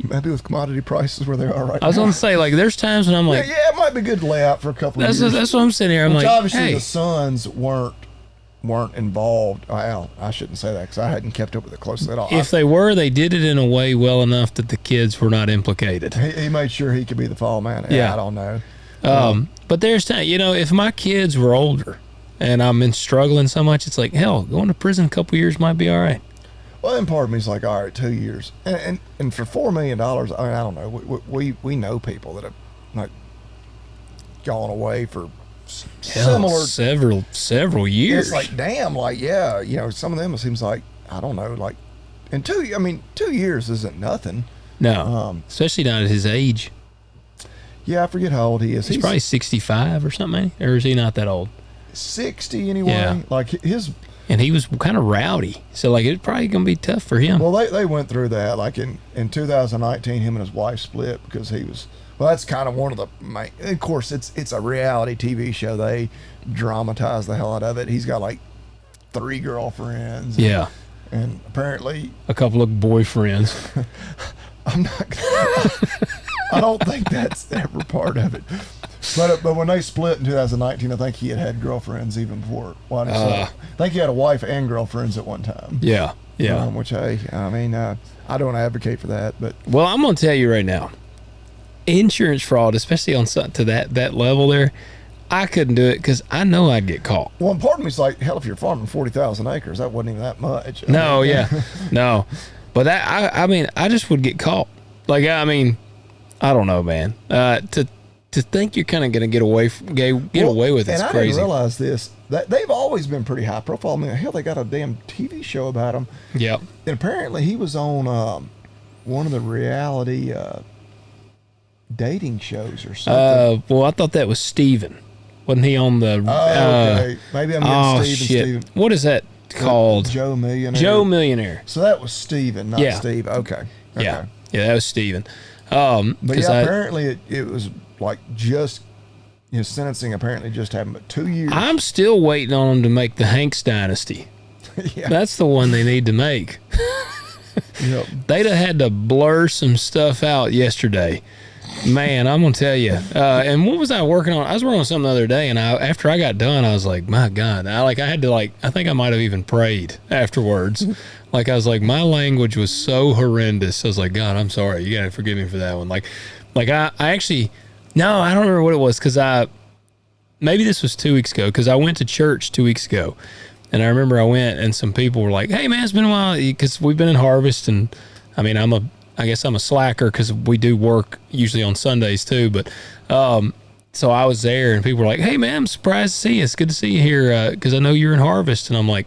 Maybe with commodity prices where they are right now. I was going to say, like, there's times when I'm like... Yeah, it might be good to lay out for a couple of years. That's what I'm sitting here. I'm Which like, obviously hey. the sons weren't involved. Well, I shouldn't say that because I hadn't kept up with it closely at all. If they were, they did it in a way well enough that the kids were not implicated. He made sure he could be the fall man. Yeah. I don't know. But there's time, if my kids were older and I'm in struggling so much, it's like, hell, going to prison a couple years might be all right. Well, and part of me is like, all right, 2 years, and for $4 million, I mean, I don't know. We know people that have like gone away for similar several years. It's like, damn, like, yeah, some of them it seems like, I don't know, like, and 2 years isn't nothing. No, especially not at his age. Yeah, I forget how old he is. He's probably 65 or something, or is he not that old? 60 anyway. Yeah. Like his. And he was kind of rowdy, so like it's probably gonna be tough for him. Well, they went through that. Like in 2019, him and his wife split because he was. Well, that's kind of one of the main. Of course, it's a reality TV show. They dramatize the hell out of it. He's got like 3 girlfriends. Yeah. And apparently a couple of boyfriends. I'm not. I don't think that's ever part of it. But when they split in 2019, I think he had girlfriends even before. I think he had a wife and girlfriends at one time. Yeah, yeah. Which, hey, I mean, I don't advocate for that, but. Well, I'm going to tell you right now, insurance fraud, especially on something to that level there, I couldn't do it because I know I'd get caught. Well, and part of me's like, hell, if you're farming 40,000 acres, that wasn't even that much. No, yeah, no. But I mean, I just would get caught. Like, I mean, I don't know, man. To think you're kind of going to get away with it's crazy. And I didn't realize this. That they've always been pretty high profile. I mean, hell, they got a damn TV show about him. Yep. And apparently he was on one of the reality dating shows or something. Well, I thought that was Steven. Wasn't he on the... okay. Maybe I'm getting Steven. What is that called? Joe Millionaire. Joe Millionaire. So that was Steven, not Steve. Okay. Yeah, that was Steven. But yeah, apparently it was like just his sentencing apparently just happened, but 2 years. I'm still waiting on them to make the Hanks Dynasty. Yeah. That's the one they need to make. Yep. They'd have had to blur some stuff out yesterday. Man, I'm going to tell you. And what was I working on? I was working on something the other day, and after I got done, I was like, my God. I had to, I think I might have even prayed afterwards. I was like, my language was so horrendous. I was like, God, I'm sorry. You got to forgive me for that one. I actually, no, I don't remember what it was because maybe this was 2 weeks ago because I went to church 2 weeks ago. And I remember I went and some people were like, hey, man, it's been a while because we've been in harvest. And I mean, I guess I'm a slacker because we do work usually on Sundays too. But so I was there and people were like, hey, man, I'm surprised to see you. It's good to see you here because I know you're in harvest. And I'm like,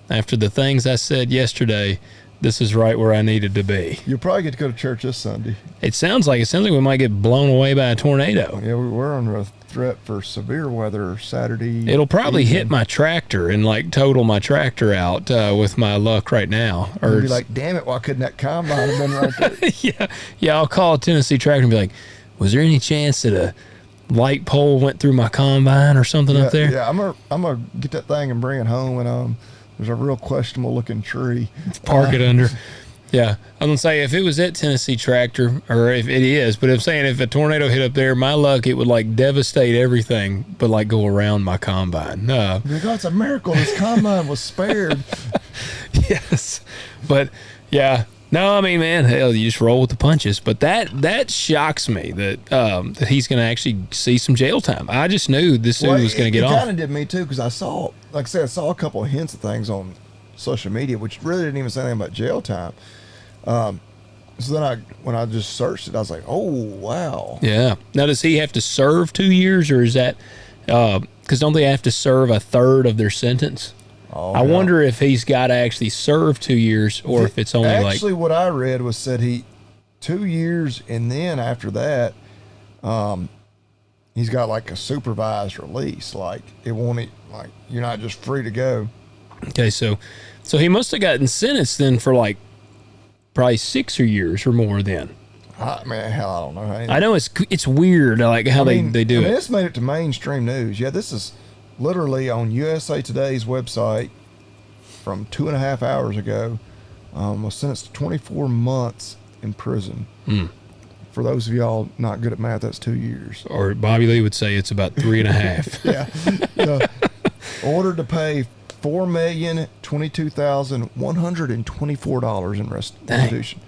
after the things I said yesterday, this is right where I needed to be. You'll probably get to go to church this Sunday. It sounds like we might get blown away by a tornado. Yeah, we're under a threat for severe weather Saturday. It'll probably hit my tractor and total my tractor out with my luck right now. Or you'll be like, damn it, why couldn't that combine have been right there? Yeah. I'll call Tennessee Tractor and be like, was there any chance that a light pole went through my combine or something up there? Yeah, I'm gonna get that thing and bring it home and there's a real questionable looking tree. Park it under. Yeah. I'm going to say if it was at Tennessee Tractor, or if it is, but I'm saying if a tornado hit up there, my luck, it would devastate everything, but go around my combine. It's a miracle this combine was spared. Yes. But yeah, No, I mean, man, hell, you just roll with the punches. But that shocks me that he's going to actually see some jail time. I just knew this dude was going to get off. It kind of did me too, because I saw, like I said, I saw a couple of hints of things on social media, which really didn't even say anything about jail time. So then when I just searched it, I was like, oh, wow. Yeah. Now, does he have to serve 2 years, or is that because don't they have to serve a third of their sentence? Oh, I wonder if he's got to actually serve 2 years, or if it's only actually what I read was said 2 years, and then after that, he's got like a supervised release. Like it won't, like you're not just free to go. Okay, so he must have gotten sentenced then for like probably 6 years or more then. Man, hell, I don't know. I know it's weird, like how they do it. This made it to mainstream news. Yeah, this is literally on USA Today's website from 2.5 hours ago. Was sentenced to 24 months in prison. For those of y'all not good at math, that's 2 years. Or Bobby Lee would say it's about 3.5. Yeah. Ordered to pay $4,022,124 in restitution.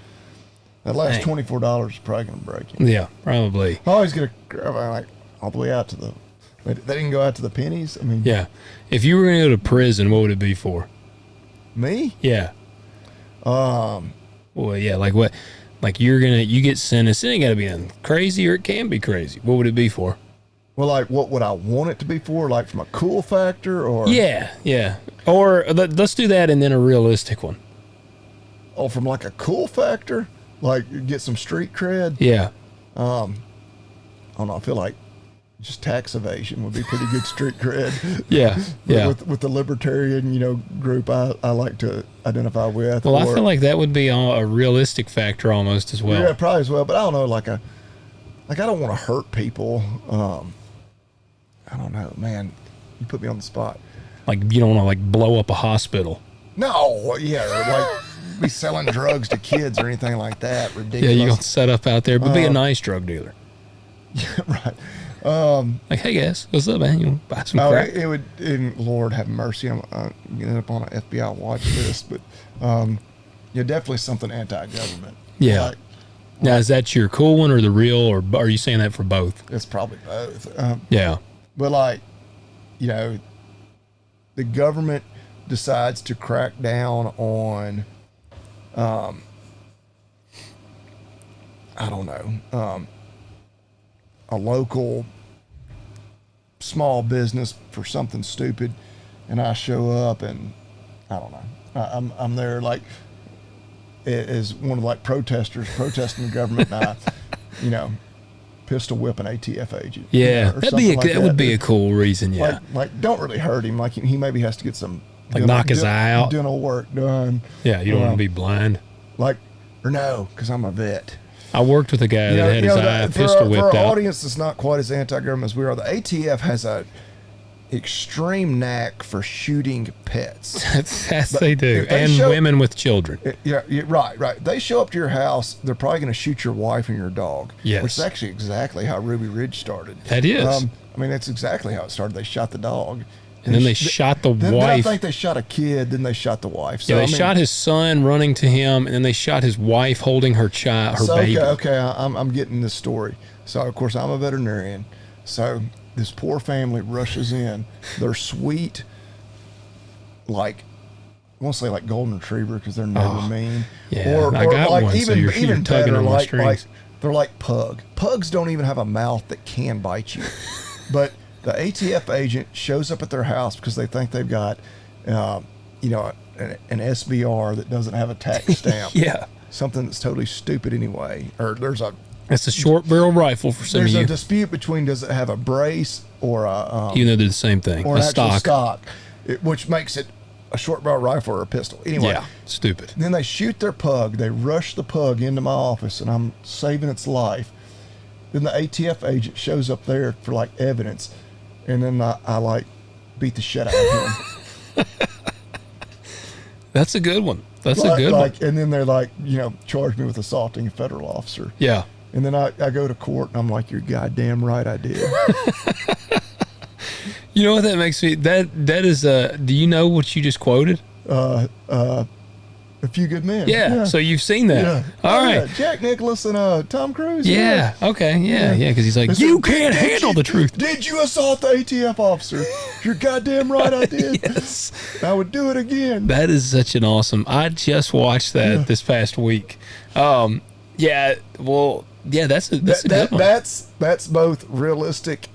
That last $24 is probably going to break him. Yeah, probably. I always get like all the way out to the. They didn't go out to the pennies. I mean, yeah. If you were going to go to prison, what would it be for? Me? Yeah. Well, yeah. Like what? Like you get sentenced. It ain't got to be nothing crazy, or it can be crazy. What would it be for? Well, like, what would I want it to be for? Like, from a cool factor, or yeah. Or let's do that, and then a realistic one. Oh, from like a cool factor, like get some street cred. Yeah. I don't know. I feel like just tax evasion would be pretty good street cred. Yeah. With the libertarian, group I like to identify with. Well, I feel like that would be a realistic factor almost as well. Yeah, probably as well. But I don't know. Like I don't want to hurt people. I don't know, man. You put me on the spot. Like you don't want to like blow up a hospital. No, yeah, like be selling drugs to kids or anything like that. Ridiculous. Yeah, you're gonna set up out there, but be a nice drug dealer. Yeah, right. Like, hey guys, what's up, man? You want to buy some crack? It would. Lord have mercy. I'm getting up on an FBI watch list, but definitely something anti-government. Yeah. Like, now, is that your cool one or the real, or are you saying that for both? It's probably both. Yeah. But like, the government decides to crack down on, I don't know, a local small business for something stupid, and I show up and I don't know, I'm there like as one of like protesters protesting the government, and I, pistol whip an ATF agent. Yeah, that would be a cool reason. Yeah, like don't really hurt him. Like he maybe has to get some knock his eye out, dental work done. Yeah, you don't want to be blind. Because I'm a vet. I worked with a guy that had his eye pistol whipped out. For our audience that's not quite as anti-government as we are, the ATF has a extreme knack for shooting pets. Yes, they do, and women with children. Yeah, right. They show up to your house, they're probably going to shoot your wife and your dog. Yes. Which is actually exactly how Ruby Ridge started. That is. That's exactly how it started. They shot the dog. And then they shot the wife. Then I think they shot a kid, then they shot the wife. So, yeah, they shot his son running to him, and then they shot his wife holding her baby. Okay, I'm getting this story. So, of course, I'm a veterinarian. So, this poor family rushes in. They're sweet, like, I won't say like golden retriever because they're never mean. Yeah, or I got like one, even, so you're even tugging better, on the like strings. they're like pug. Pugs don't even have a mouth that can bite you. But the ATF agent shows up at their house because they think they've got, an SBR that doesn't have a tax stamp. Yeah. Something that's totally stupid anyway. Or It's a short barrel rifle for some of you. There's a dispute between does it have a brace or a... even though they're the same thing. Or a an actual stock. Which makes it a short barrel rifle or a pistol. Anyway. Yeah, stupid. Then they shoot their pug. They rush the pug into my office, and I'm saving its life. Then the ATF agent shows up there for, like, evidence. And then I beat the shit out of him. That's a good one. That's a good one. And then they're like, charge me with assaulting a federal officer. Yeah. And then I go to court, and I'm like, you're goddamn right I did. You know what that makes me? That is do you know what you just quoted? It's A Few Good Men. Yeah. So you've seen that. Yeah. All right. Yeah. Jack Nicklaus and Tom Cruise. Yeah. Okay. Yeah. Because he's like, you can't handle the truth. Did you assault the ATF officer? You're goddamn right I did. Yes. I would do it again. That is such an awesome. I just watched that this past week. Yeah. Well. Yeah. That's a good one. That's both realistic.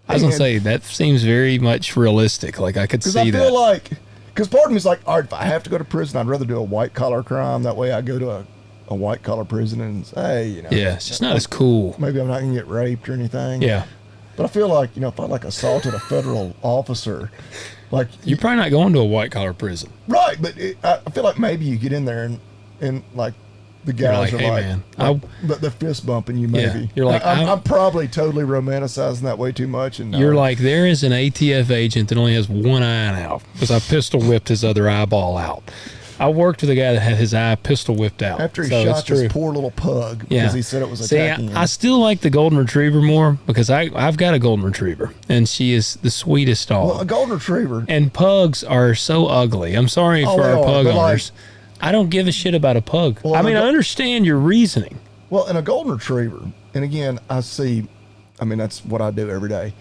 I was gonna say that seems very much realistic. Like I could see that. I feel like, because part of me is like, all right, if I have to go to prison, I'd rather do a white collar crime. That way, I go to a white collar prison and say, hey, yeah, it's just not as cool. Maybe I'm not gonna get raped or anything. Yeah. But I feel like, if I assaulted a federal officer, like you're probably not going to a white collar prison, right? But I feel like maybe you get in there and like. The guys are hey, like, man, but they're fist bumping you. Maybe yeah, you're like, I'm probably totally romanticizing that way too much. And you're like, there is an ATF agent that only has one eye out because I pistol whipped his other eyeball out. I worked with a guy that had his eye pistol whipped out after he shot this poor little pug because he said it was attacking him. I still like the golden retriever more because I've got a golden retriever and she is the sweetest dog. Well, a golden retriever and pugs are so ugly. I'm sorry for our pug owners. I don't give a shit about a pug. Well, I mean, I understand your reasoning. Well, in a golden retriever, and again, that's what I do every day.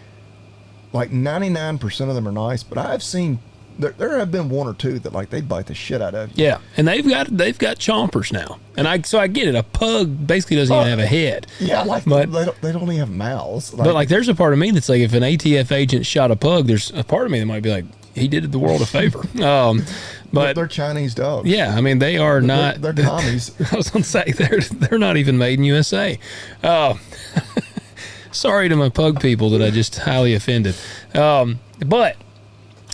Like 99% of them are nice, but I've seen there have been one or two that they bite the shit out of you. Yeah, and they've got chompers now, and I get it. A pug basically doesn't even have a head. Yeah, but they don't even have mouths. But there's a part of me that's like, if an ATF agent shot a pug, there's a part of me that might be like, he did the world a favor. But they're Chinese dogs. Yeah, I mean they are not. They're commies. I was gonna say they're not even made in USA. Sorry to my pug people that I just highly offended. But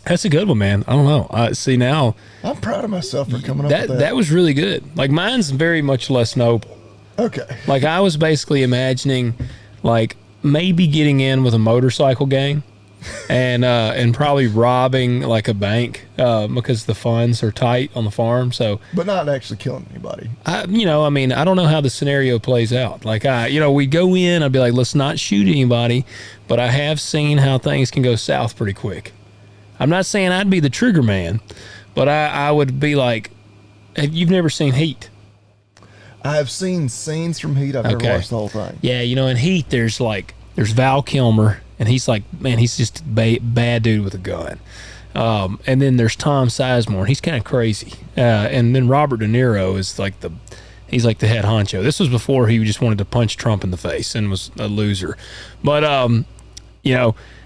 that's a good one, man. I don't know. See now, I'm proud of myself for coming up with that. That was really good. Like mine's very much less noble. Okay. Like I was basically imagining, like maybe getting in with a motorcycle gang. And probably robbing like a bank because the funds are tight on the farm. So, but not actually killing anybody. I don't know how the scenario plays out. Like we go in, I'd be like, let's not shoot anybody. But I have seen how things can go south pretty quick. I'm not saying I'd be the trigger man, but I would be like, you've never seen Heat? I have seen scenes from Heat. I've never watched the whole thing. Yeah, in Heat, there's Val Kilmer. And he's like, man, he's just a bad dude with a gun. And then there's Tom Sizemore, and he's kind of crazy. And then Robert De Niro is he's like the head honcho. This was before he just wanted to punch Trump in the face and was a loser. But,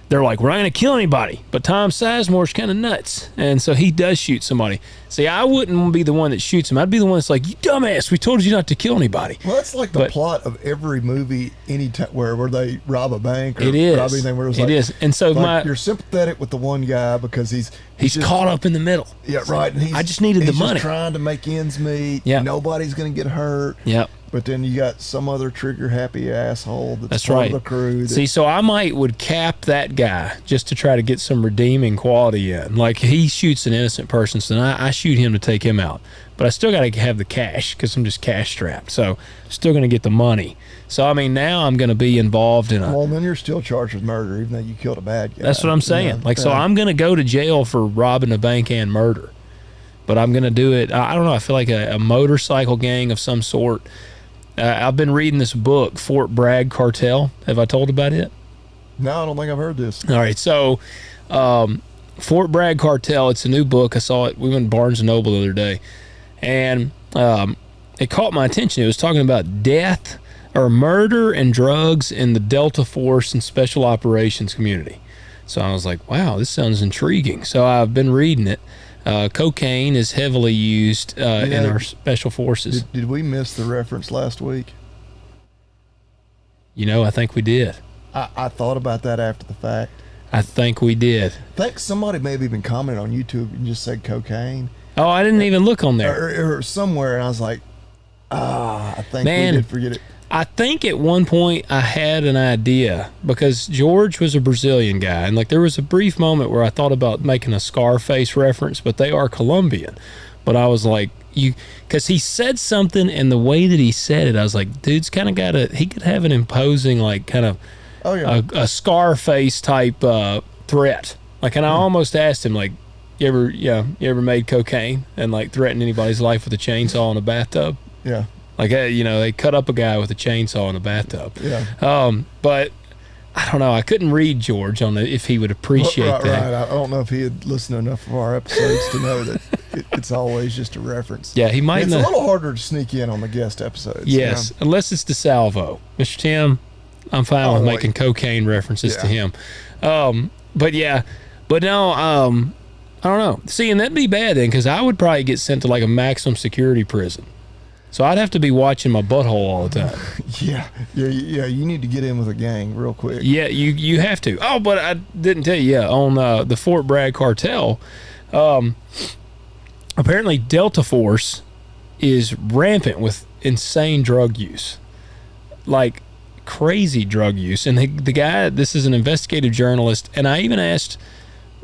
they're like, we're not going to kill anybody. But Tom Sizemore's kind of nuts. And so he does shoot somebody. See, I wouldn't be the one that shoots him. I'd be the one that's like, you dumbass, we told you not to kill anybody. Well, that's like the plot of every movie where they rob a bank or rob anything. Where it is. And so you're sympathetic with the one guy because he's just caught up in the middle. Yeah, right. And I just needed the money. He's trying to make ends meet. Yeah. Nobody's going to get hurt. Yep. But then you got some other trigger happy asshole that's part of the crew. See, so I would cap that guy just to try to get some redeeming quality in. Like he shoots an innocent person, so then I shoot him to take him out. But I still got to have the cash because I'm just cash strapped. So still going to get the money. So, now I'm going to be involved in Well, then you're still charged with murder, even though you killed a bad guy. That's what I'm saying. So I'm going to go to jail for robbing a bank and murder. But I'm going to do it. I don't know. I feel like a motorcycle gang of some sort. I've been reading this book, Fort Bragg Cartel. Have I told about it? No, I don't think I've heard this. All right. So Fort Bragg Cartel, it's a new book. I saw it. We went to Barnes & Noble the other day. And it caught my attention. It was talking about death or murder and drugs in the Delta Force and Special Operations community. So I was like, wow, this sounds intriguing. So I've been reading it. Cocaine is heavily used in our special forces. Did we miss the reference last week? I think we did. I thought about that after the fact. I think we did. I think somebody maybe even commented on YouTube and just said cocaine. Oh, I didn't even look on there. Or somewhere, and I was like, I think we did forget it. I think at one point I had an idea because George was a Brazilian guy, and there was a brief moment where I thought about making a Scarface reference, but they are Colombian. But I was like, because he said something, and the way that he said it, I was like, dude's kind of he could have an imposing, a Scarface type threat. And I almost asked him, You ever made cocaine and like threatened anybody's life with a chainsaw in a bathtub? Yeah. Like, they cut up a guy with a chainsaw in a bathtub. Yeah. But I don't know. I couldn't read George on if he would appreciate that. Right. I don't know if he had listened to enough of our episodes to know that it's always just a reference. Yeah, he might. It's a little harder to sneak in on the guest episodes. Yes, unless it's DeSalvo. Mr. Tim, I'm fine with making cocaine references to him. But no, I don't know. See, and that'd be bad then, because I would probably get sent to like a maximum security prison. So I'd have to be watching my butthole all the time. Yeah. You need to get in with a gang real quick. Yeah, you have to. Oh, but I didn't tell you. Yeah, on the Fort Bragg cartel, apparently Delta Force is rampant with insane drug use, like crazy drug use. And the guy, this is an investigative journalist, and I even asked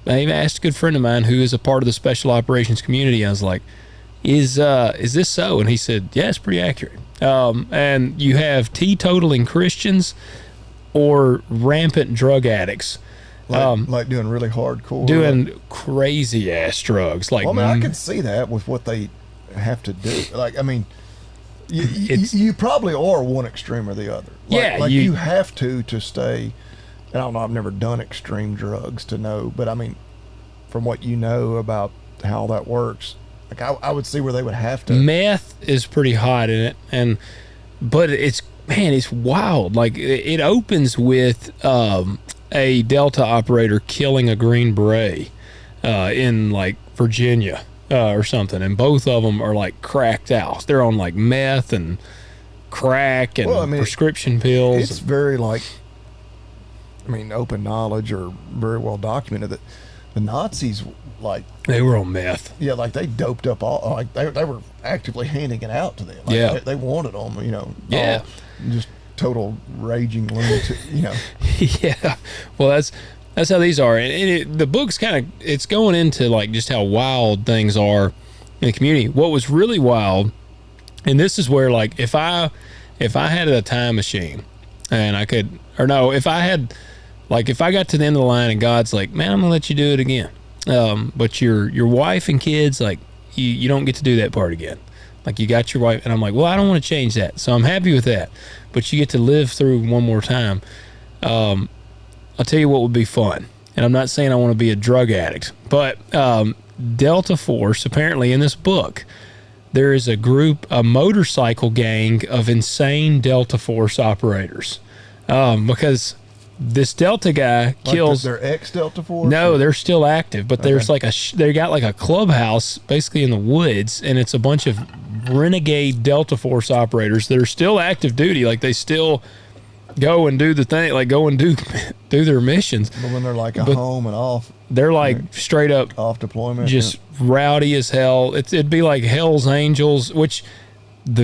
a good friend of mine who is a part of the special operations community. I was like, is this so? And he said, yeah, it's pretty accurate. And you have teetotaling Christians or rampant drug addicts. Like doing really hardcore. Doing crazy ass drugs. Like, I can see that with what they have to do. Like, I mean, you probably are one extreme or the other. Like you have to stay. I don't know, I've never done extreme drugs to know, but I mean, from what you know about how that works, like I would see where they would have to. Meth is pretty hot in it, but it's wild. Like it opens with a Delta operator killing a Green Beret in like Virginia or something, and both of them are like cracked out. They're on like meth and crack and prescription pills. It's very open knowledge or very well documented that the Nazis, like, they were on meth. Yeah, like they doped up all, like they were actively handing it out to them. Like, yeah, they wanted them, Yeah, just total raging lunatic, Yeah, well, that's how these are, and the book's it's going into like just how wild things are in the community. What was really wild, and this is where like if I had a time machine and I could, or no, if I got to the end of the line and God's like, man, I'm gonna let you do it again, but your wife and kids, like you don't get to do that part again. Like you got your wife, and I'm like, well, I don't want to change that, so I'm happy with that, but you get to live through one more time. I'll tell you what would be fun, and I'm not saying I want to be a drug addict, but Delta Force, apparently in this book, there is a motorcycle gang of insane Delta Force operators, because this Delta guy kills. Like they're ex-Delta Force? No, they're still active, but there's like they got like a clubhouse basically in the woods, and it's a bunch of renegade Delta Force operators that are still active duty. Like they still go and do the thing, like go and do their missions. But when they're like home and off, they're like straight up off deployment, just rowdy as hell. It'd be like Hell's Angels, which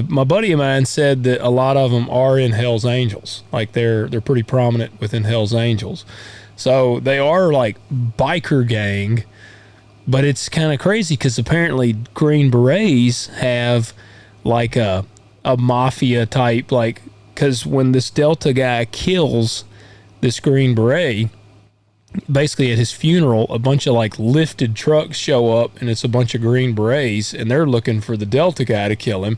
my buddy of mine said that a lot of them are in Hell's Angels. Like they're pretty prominent within Hell's Angels. So they are like biker gang, but it's kind of crazy because apparently Green Berets have like a mafia type, like, because when this Delta guy kills this Green Beret, basically at his funeral, a bunch of like lifted trucks show up, and it's a bunch of Green Berets, and they're looking for the Delta guy to kill him.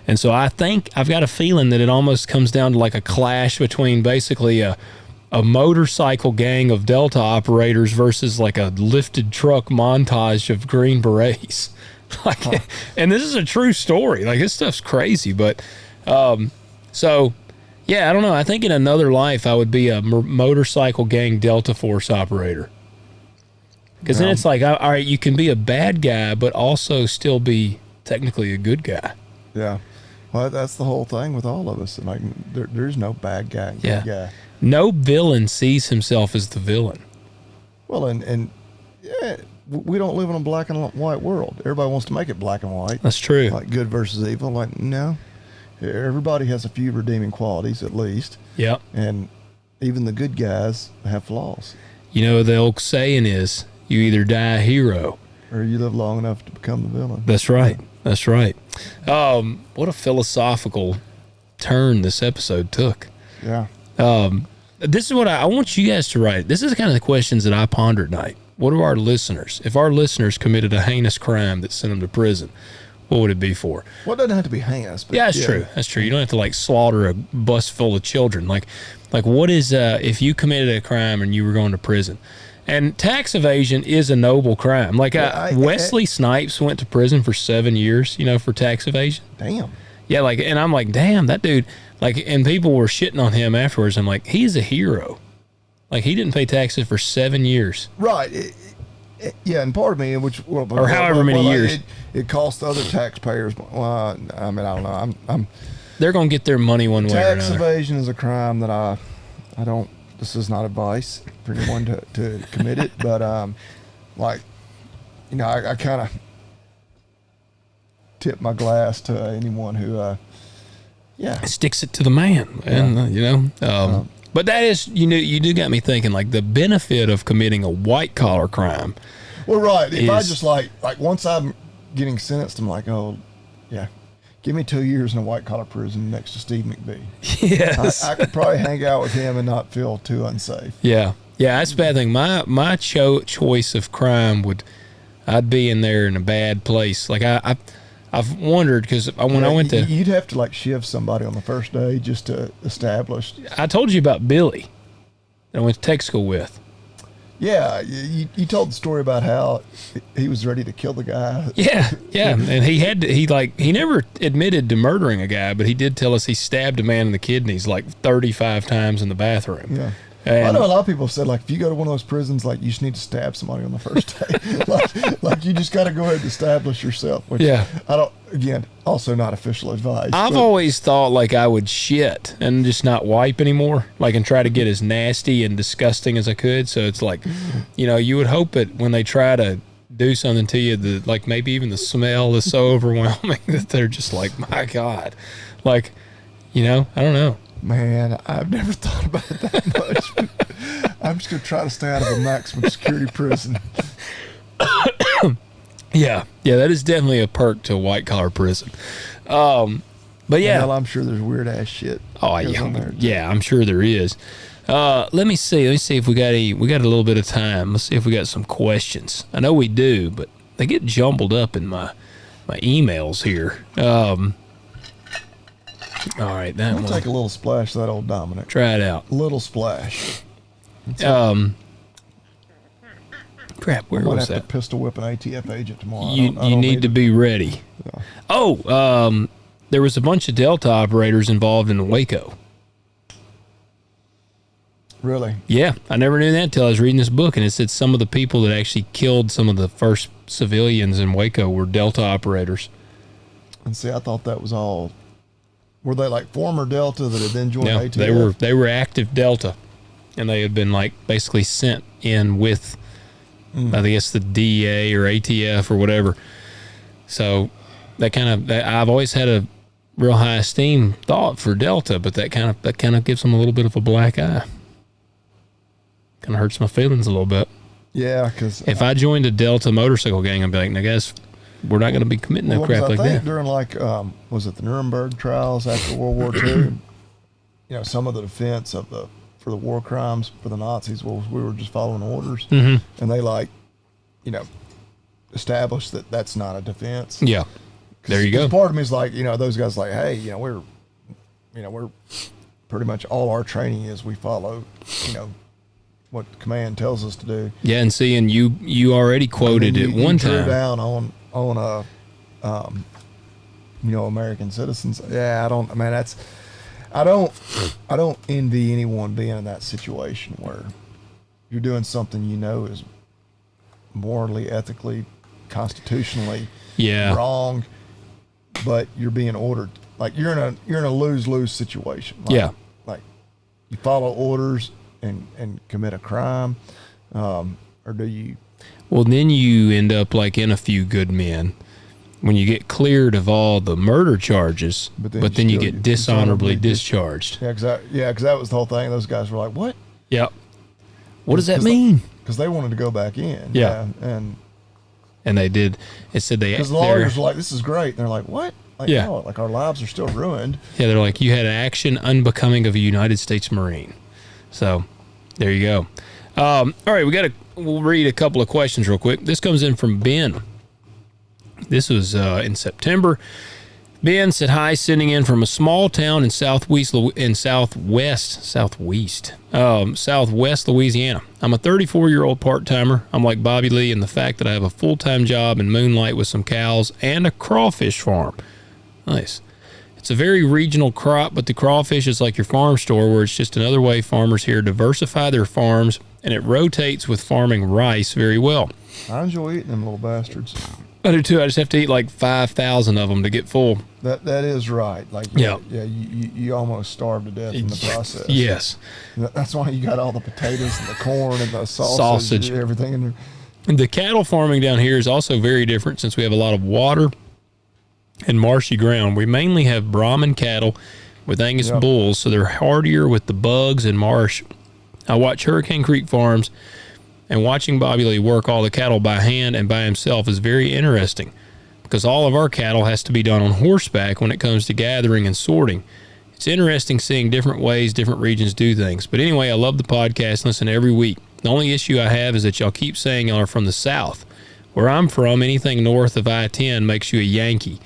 And so I think I've got a feeling that it almost comes down to like a clash between basically a motorcycle gang of Delta operators versus like a lifted truck montage of Green Berets. And this is a true story. Like this stuff's crazy, but so yeah, I don't know. I think in another life I would be a motorcycle gang Delta Force operator. Because then it's like, all right, you can be a bad guy, but also still be technically a good guy. Yeah. Well, that's the whole thing with all of us. Like, there's no bad guy, good guy. No villain sees himself as the villain. Well, and yeah, we don't live in a black and white world. Everybody wants to make it black and white. That's true. Like good versus evil. Like, no. Everybody has a few redeeming qualities at least. Yep. And even the good guys have flaws. You know, the old saying is, you either die a hero or you live long enough to become the villain. That's right. That's right. What a philosophical turn this episode took. Yeah. This is what I want you guys to write. This is kind of the questions that I ponder tonight. what are our listeners? If our listeners committed a heinous crime that sent them to prison, what would it be for? Well, it doesn't have to be heinous. But yeah, that's true. That's true. You don't have to like slaughter a bus full of children. Like what is if you committed a crime and you were going to prison? And tax evasion is a noble crime. Like Wesley Snipes went to prison for 7 years, for tax evasion. Damn. Yeah, and I'm like, damn, that dude. And people were shitting on him afterwards. I'm like, he's a hero. Like, he didn't pay taxes for 7 years. Right. Yeah, and part of me, or however many years, it costs other taxpayers. Well, I mean, I don't know. I'm they're gonna get their money one way or another. Tax evasion is a crime that I don't. This is not advice for anyone to commit it, but I kind of tip my glass to anyone who, sticks it to the man, and But that is, you do got me thinking, like, the benefit of committing a white-collar crime. Well, right. If I just, like once I'm getting sentenced, I'm like, oh, yeah, give me 2 years in a white-collar prison next to Steve McBee. Yes. I could probably hang out with him and not feel too unsafe. Yeah. Yeah, that's a bad thing. My choice of crime I'd be in there in a bad place. Like, I've wondered, because when I went to... You'd have to, like, shiv somebody on the first day just to establish... I told you about Billy that I went to tech school with. Yeah, you told the story about how he was ready to kill the guy. Yeah, and he never admitted to murdering a guy, but he did tell us he stabbed a man in the kidneys like 35 times in the bathroom. Yeah. And I know a lot of people have said, like, if you go to one of those prisons, like, you just need to stab somebody on the first day. like you just got to go ahead and establish yourself. Which also not official advice. I've always thought, like, I would shit and just not wipe anymore, like, and try to get as nasty and disgusting as I could. So it's like, you would hope that when they try to do something to you, like, maybe even the smell is so overwhelming that they're just like, my God. Like, I don't know. Man, I've never thought about it that much. I'm just going to try to stay out of a maximum security prison. Yeah, that is definitely a perk to a white-collar prison. But yeah. Well, I'm sure there's weird-ass shit. Oh, yeah, I'm sure there is. Let me see if we got a little bit of time. Let's see if we got some questions. I know we do, but they get jumbled up in my emails here. All right, that one. Take a little splash of that old Dominic. Try it out. Little splash. Crap, where was that? Have to pistol whip an ATF agent tomorrow. You need to be ready. Yeah. Oh, there was a bunch of Delta operators involved in Waco. Really? Yeah, I never knew that until I was reading this book, and it said some of the people that actually killed some of the first civilians in Waco were Delta operators. And see, I thought that was all... Were they like former Delta that had then joined ATF? No, they were active Delta, and they had been like basically sent in with, I guess, the DEA or ATF or whatever. So I've always had a real high esteem thought for Delta, but that kind of gives them a little bit of a black eye. Kind of hurts my feelings a little bit. Yeah, because if I joined a Delta motorcycle gang, I'd be like, "No, guys, we're not going to be committing no crap like that." During was it the Nuremberg trials after World War II? Some of the defense for the war crimes for the Nazis was we were just following orders, and they established that that's not a defense. Yeah, there you go. Part of me is like, those guys like, hey, we're pretty much all our training is we follow, what the command tells us to do. Yeah, and seeing you already quoted it one time. You drew down on American citizens. Yeah, I don't envy anyone being in that situation where you're doing something is morally, ethically, constitutionally wrong, but you're being ordered. Like you're in a lose-lose situation. Like you follow orders and commit a crime, or do you? Well, then you end up like in A Few Good Men when you get cleared of all the murder charges, but then you get dishonorably discharged. Yeah, because that was the whole thing. Those guys were like, "What?" Yep. What does that mean? Because they wanted to go back in. Yeah. And they did. It said because the lawyers were like, "This is great." And they're like, "What?" Like, no, like our lives are still ruined. Yeah, they're like, "You had an action unbecoming of a United States Marine." So, there you go. All right, we got we'll read a couple of questions real quick. This comes in from Ben. This was in September. Ben said, hi, sending in from a small town in southwest Louisiana. I'm a 34-year-old part-timer. I'm like Bobby Lee in the fact that I have a full-time job and moonlight with some cows and a crawfish farm. Nice. It's a very regional crop, but the crawfish is like your farm store, where it's just another way farmers here diversify their farms, and it rotates with farming rice very well. I enjoy eating them little bastards. I do too. I just have to eat like 5,000 of them to get full. That is right. Like, yeah, you almost starve to death in the process. Yes. That's why you got all the potatoes and the corn and the sausage. And everything. And the cattle farming down here is also very different since we have a lot of water and marshy ground. We mainly have Brahman cattle with Angus bulls, so they're hardier with the bugs and marsh. I watch Hurricane Creek Farms, and watching Bobby Lee work all the cattle by hand and by himself is very interesting, because all of our cattle has to be done on horseback when it comes to gathering and sorting. It's interesting seeing different ways different regions do things. But anyway, I love the podcast, listen every week. The only issue I have is that y'all keep saying y'all are from the South. Where I'm from, anything north of I-10 makes you a Yankee.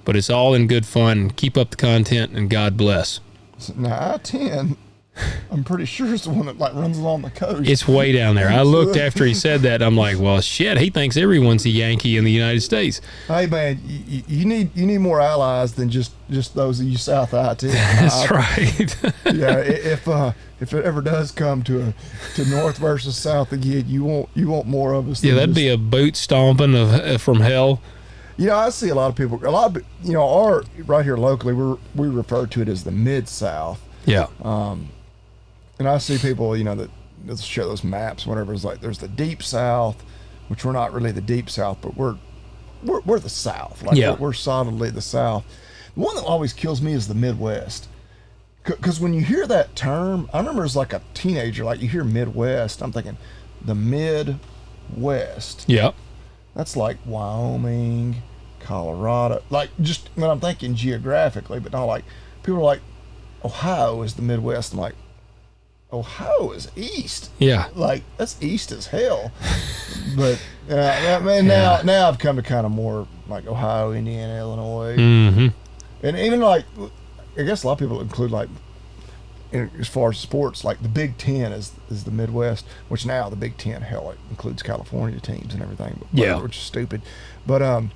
But it's all in good fun. Keep up the content, and God bless. Now, I-10, I'm pretty sure it's the one that like runs along the coast. It's way down there. I looked after he said that. I'm like, well, shit, he thinks everyone's a Yankee in the United States. Hey, man, you need more allies than just those of you south of I-10. That's right. Yeah, if it ever does come to north versus south again, you want more of us. Yeah, that'd be a boot stomping of from hell. You know, I see a lot of people. Our right here locally, we refer to it as the Mid-South. Yeah. And I see people, that they'll show those maps, whatever. It's like there's the Deep South, which we're not really the Deep South, but we're the South. Like, yeah. We're solidly the South. The one that always kills me is the Midwest. Because when you hear that term, I remember as like a teenager, like you hear Midwest, I'm thinking the Midwest. Yeah. That's like Wyoming, Colorado. Like, just when I'm thinking geographically, but not like, people are like, Ohio is the Midwest. I'm like, Ohio is east. Yeah. Like, that's east as hell. But, now I've come to kind of more like Ohio, Indiana, Illinois. Mm-hmm. And even like, I guess a lot of people include like, as far as sports, like the Big Ten is the Midwest, which now the Big Ten, hell, it includes California teams and everything, which is stupid. But I'm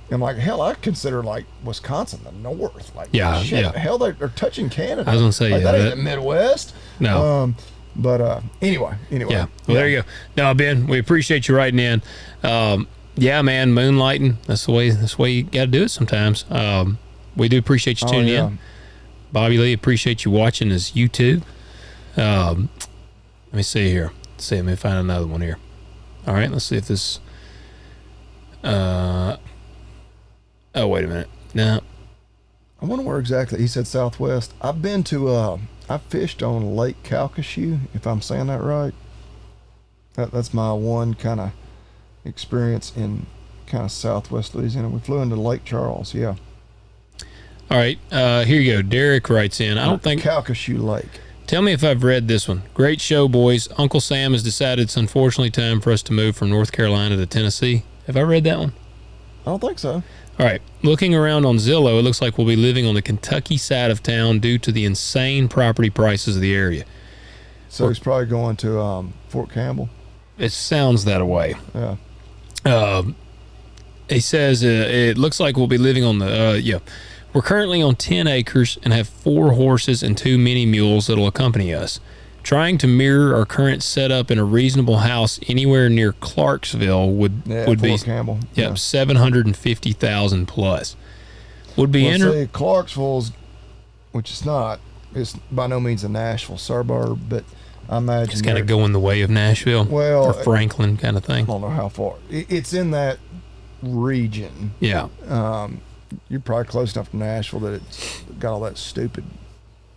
like, hell, I consider like Wisconsin the North. Like, shit, hell, they're touching Canada. I was gonna say, like, that ain't the Midwest. No. Anyway. Yeah. Well, there you go. No, Ben, we appreciate you writing in. Yeah, man, moonlighting. That's the way you got to do it sometimes. We do appreciate you tuning in. Bobby Lee, appreciate you watching his YouTube. Let me see here. Let me find another one here. All right, let's see if this. Oh, wait a minute. No. I wonder where exactly. He said Southwest. I've been to. I fished on Lake Calcasieu, if I'm saying that right. That's my one kind of experience in kind of Southwest Louisiana. We flew into Lake Charles. Yeah. All right, here you go. Derek writes in. I don't think Calcasieu Lake. Tell me if I've read this one. Great show, boys. Uncle Sam has decided it's unfortunately time for us to move from North Carolina to Tennessee. Have I read that one? I don't think so. All right. Looking around on Zillow, it looks like we'll be living on the Kentucky side of town due to the insane property prices of the area. So he's probably going to Fort Campbell. It sounds that way. Yeah. He says it looks like we'll be living on the We're currently on 10 acres and have 4 horses and 2 mini mules that'll accompany us. Trying to mirror our current setup in a reasonable house anywhere near Clarksville would be Campbell. Yep, $750,000 plus. Would be Clarksville's, which is not, it's by no means a Nashville suburb, but I imagine it's kind of going the way of Nashville, or Franklin kind of thing. I don't know how far. It's in that region. Yeah. You're probably close enough to Nashville that it's got all that stupid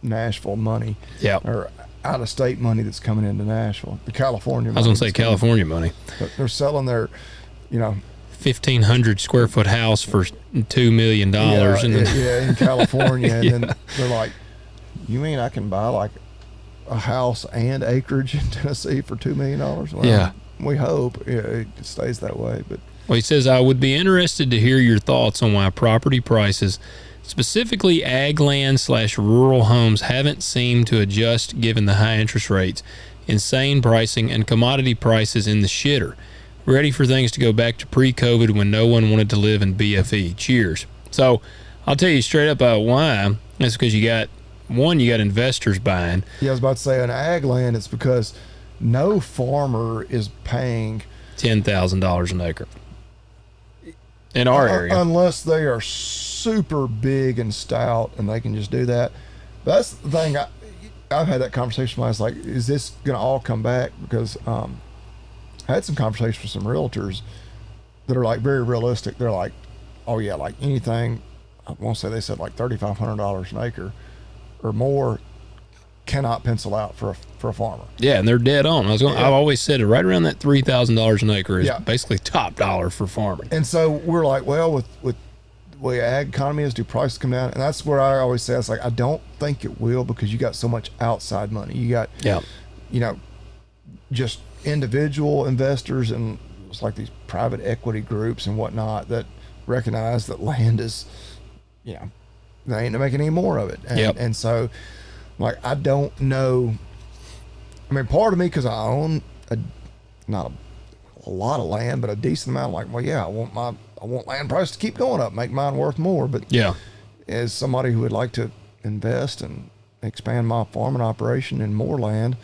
Nashville money. Yeah. Or out-of-state money that's coming into Nashville. The California money. I was going to say California money. But they're selling their, 1,500 square foot house for $2 million. In California. And then they're like, you mean I can buy like a house and acreage in Tennessee for $2 million. Well, Yeah. we hope it stays that way. But Well, he says, I would be interested to hear your thoughts on why property prices, specifically ag land / rural homes, haven't seemed to adjust given the high interest rates, insane pricing, and commodity prices in the shitter. Ready for things to go back to pre-COVID when no one wanted to live in BFE. Cheers. So I'll tell you straight up why. That's because you got investors buying. yeah, I was about to say, in ag land, it's because no farmer is paying $10,000 an acre in our area, unless they are super big and stout and they can just do that. That's the thing. I've had that conversation when I was like, is this going to all come back? Because I had some conversations with some realtors that are like very realistic. They're like, oh yeah, like anything, I won't say, they said like $3,500 an acre or more cannot pencil out for a farmer. Yeah, and they're dead on. I've always said it, right around that $3,000 an acre is Yeah. basically top dollar for farming. And so we're like, well, with the way ag economy is, do prices come down? And that's where I always say, it's like, I don't think it will, because you got so much outside money. You got, just individual investors, and it's like these private equity groups and whatnot that recognize that land is, they ain't making any more of it. And, and so, like, I don't know. I mean, part of me, because I own not a lot of land, but a decent amount, like, well, yeah, I want land prices to keep going up, make mine worth more. But as somebody who would like to invest and expand my farming operation in more land,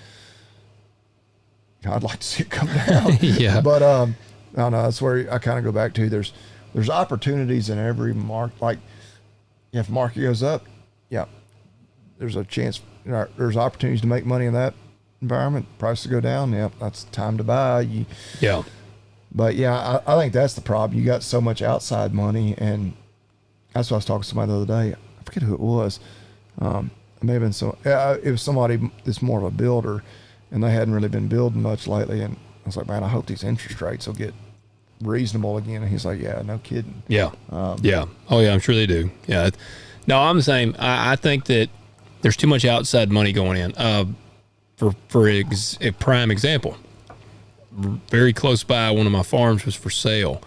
I'd like to see it come down. But I don't know. That's where I kind of go back to. There's opportunities in every market. Like, if market goes up, there's a chance. There's opportunities to make money in that environment. Prices go down. That's time to buy. But I think that's the problem. You got so much outside money, and that's what I was talking to somebody the other day. I forget who it was. It may have been it was somebody that's more of a builder, and they hadn't really been building much lately. And I was like, man, I hope these interest rates will get reasonable again. And he's like, yeah, no kidding. Oh yeah, I'm sure they do. No, I'm the same. I think that there's too much outside money going in. For a prime example, very close by, one of my farms was for sale.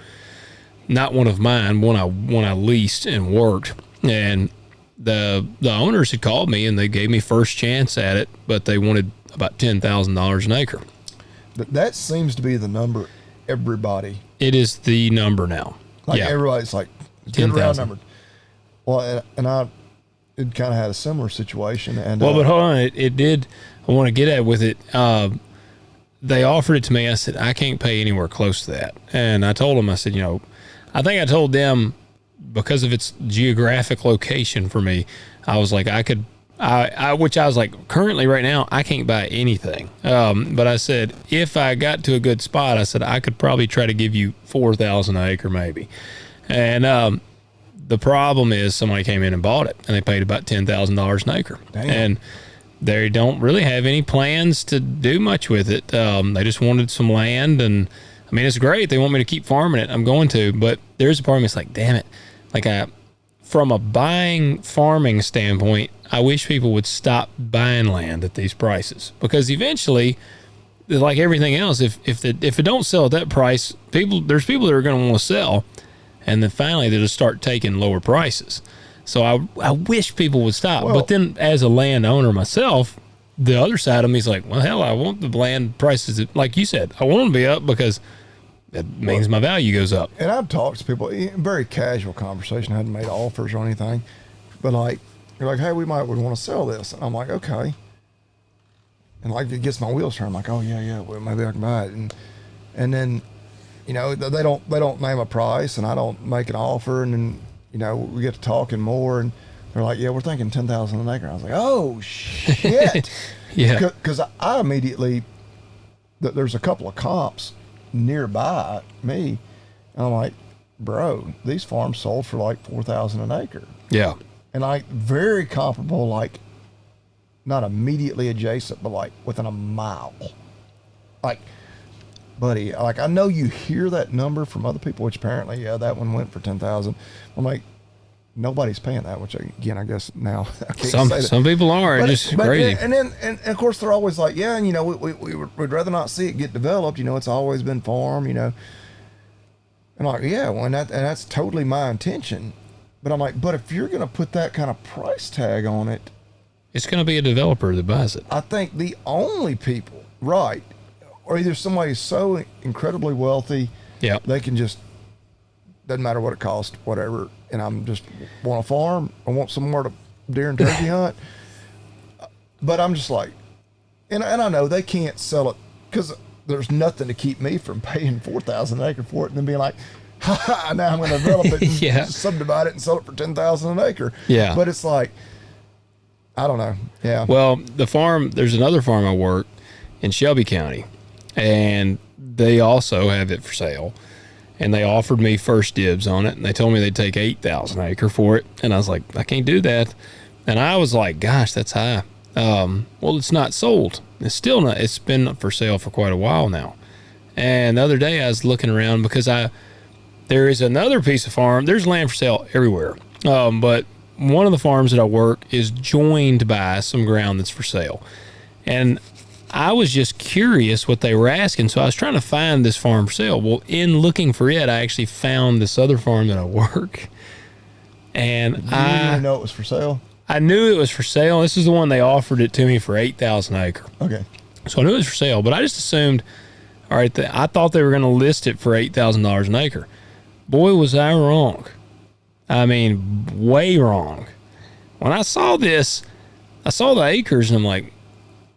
Not one of mine, one I leased and worked. And the owners had called me and they gave me first chance at it, but they wanted about $10,000 an acre. But that seems to be the number everybody. It is the number now. Like everybody's like, get a round number. Well, and I kind of had a similar situation. And but hold on, it did. I want to get at with it. They offered it to me. I said, I can't pay anywhere close to that. And I told them, I said, I think I told them, because of its geographic location for me, I was like, which I was like, currently right now, I can't buy anything. But I said, if I got to a good spot, I said, I could probably try to give you $4,000 an acre maybe. And the problem is somebody came in and bought it, and they paid about $10,000 an acre. Damn. And they don't really have any plans to do much with it. They just wanted some land, and I mean, it's great. They want me to keep farming it. I'm going to, but there's a part of me that's like, damn it. Like, from a farming standpoint, I wish people would stop buying land at these prices, because eventually, like everything else, if it don't sell at that price, there's people that are going to want to sell, and then finally they'll just start taking lower prices. So I wish people would stop. But then, as a landowner myself, the other side of me is like, well, hell, I want the land prices, like you said, I want them to be up, because that means my value goes up. And I've talked to people, very casual conversation, I hadn't made offers or anything, but like, you're like, hey, we might want to sell this. And I'm like, okay. And like, it gets my wheels turned. I'm like, oh yeah, well, maybe I can buy it. And then, they don't name a price, and I don't make an offer, and then, we get to talking more, and they're like, yeah, we're thinking $10,000 an acre. I was like, oh shit. Because I immediately, there's a couple of comps nearby me, and I'm like, bro, these farms sold for like $4,000 an acre. Yeah. And like very comparable, like not immediately adjacent, but like within a mile. Like, buddy, like, I know you hear that number from other people, which apparently, that one went for $10,000. I'm like, nobody's paying that, which again, I guess now I can't say that. Some people are. It's crazy. And of course they're always like, yeah, and we'd rather not see it get developed. It's always been farm. And like, yeah, well, and that's totally my intention. But I'm like, but if you're gonna put that kind of price tag on it, it's gonna be a developer that buys it. I think the only people, right, or either somebody so incredibly wealthy, they can just, doesn't matter what it costs, whatever, and I'm just want a farm, I want somewhere to deer and turkey hunt. But I'm just like, and I know they can't sell it because there's nothing to keep me from paying $4,000 an acre for it and then being like, now I'm going to develop it and subdivide it and sell it for $10,000 an acre. Yeah. But it's like, I don't know. Yeah. Well, there's another farm I work in Shelby County, and they also have it for sale. And they offered me first dibs on it, and they told me they'd take $8,000 an acre for it. And I was like, I can't do that. And I was like, gosh, that's high. Well, it's not sold. It's still not. It's been for sale for quite a while now. And the other day I was looking around because there is another piece of farm. There's land for sale everywhere. But one of the farms that I work is joined by some ground that's for sale. And I was just curious what they were asking. So I was trying to find this farm for sale. Well, in looking for it, I actually found this other farm that I work. And you didn't know it was for sale? I knew it was for sale. This is the one they offered it to me for $8,000 an acre. Okay. So I knew it was for sale, but I just assumed, all right, I thought they were going to list it for $8,000 an acre. Boy, was I wrong. I mean, way wrong. When I saw this, I saw the acres, and I'm like,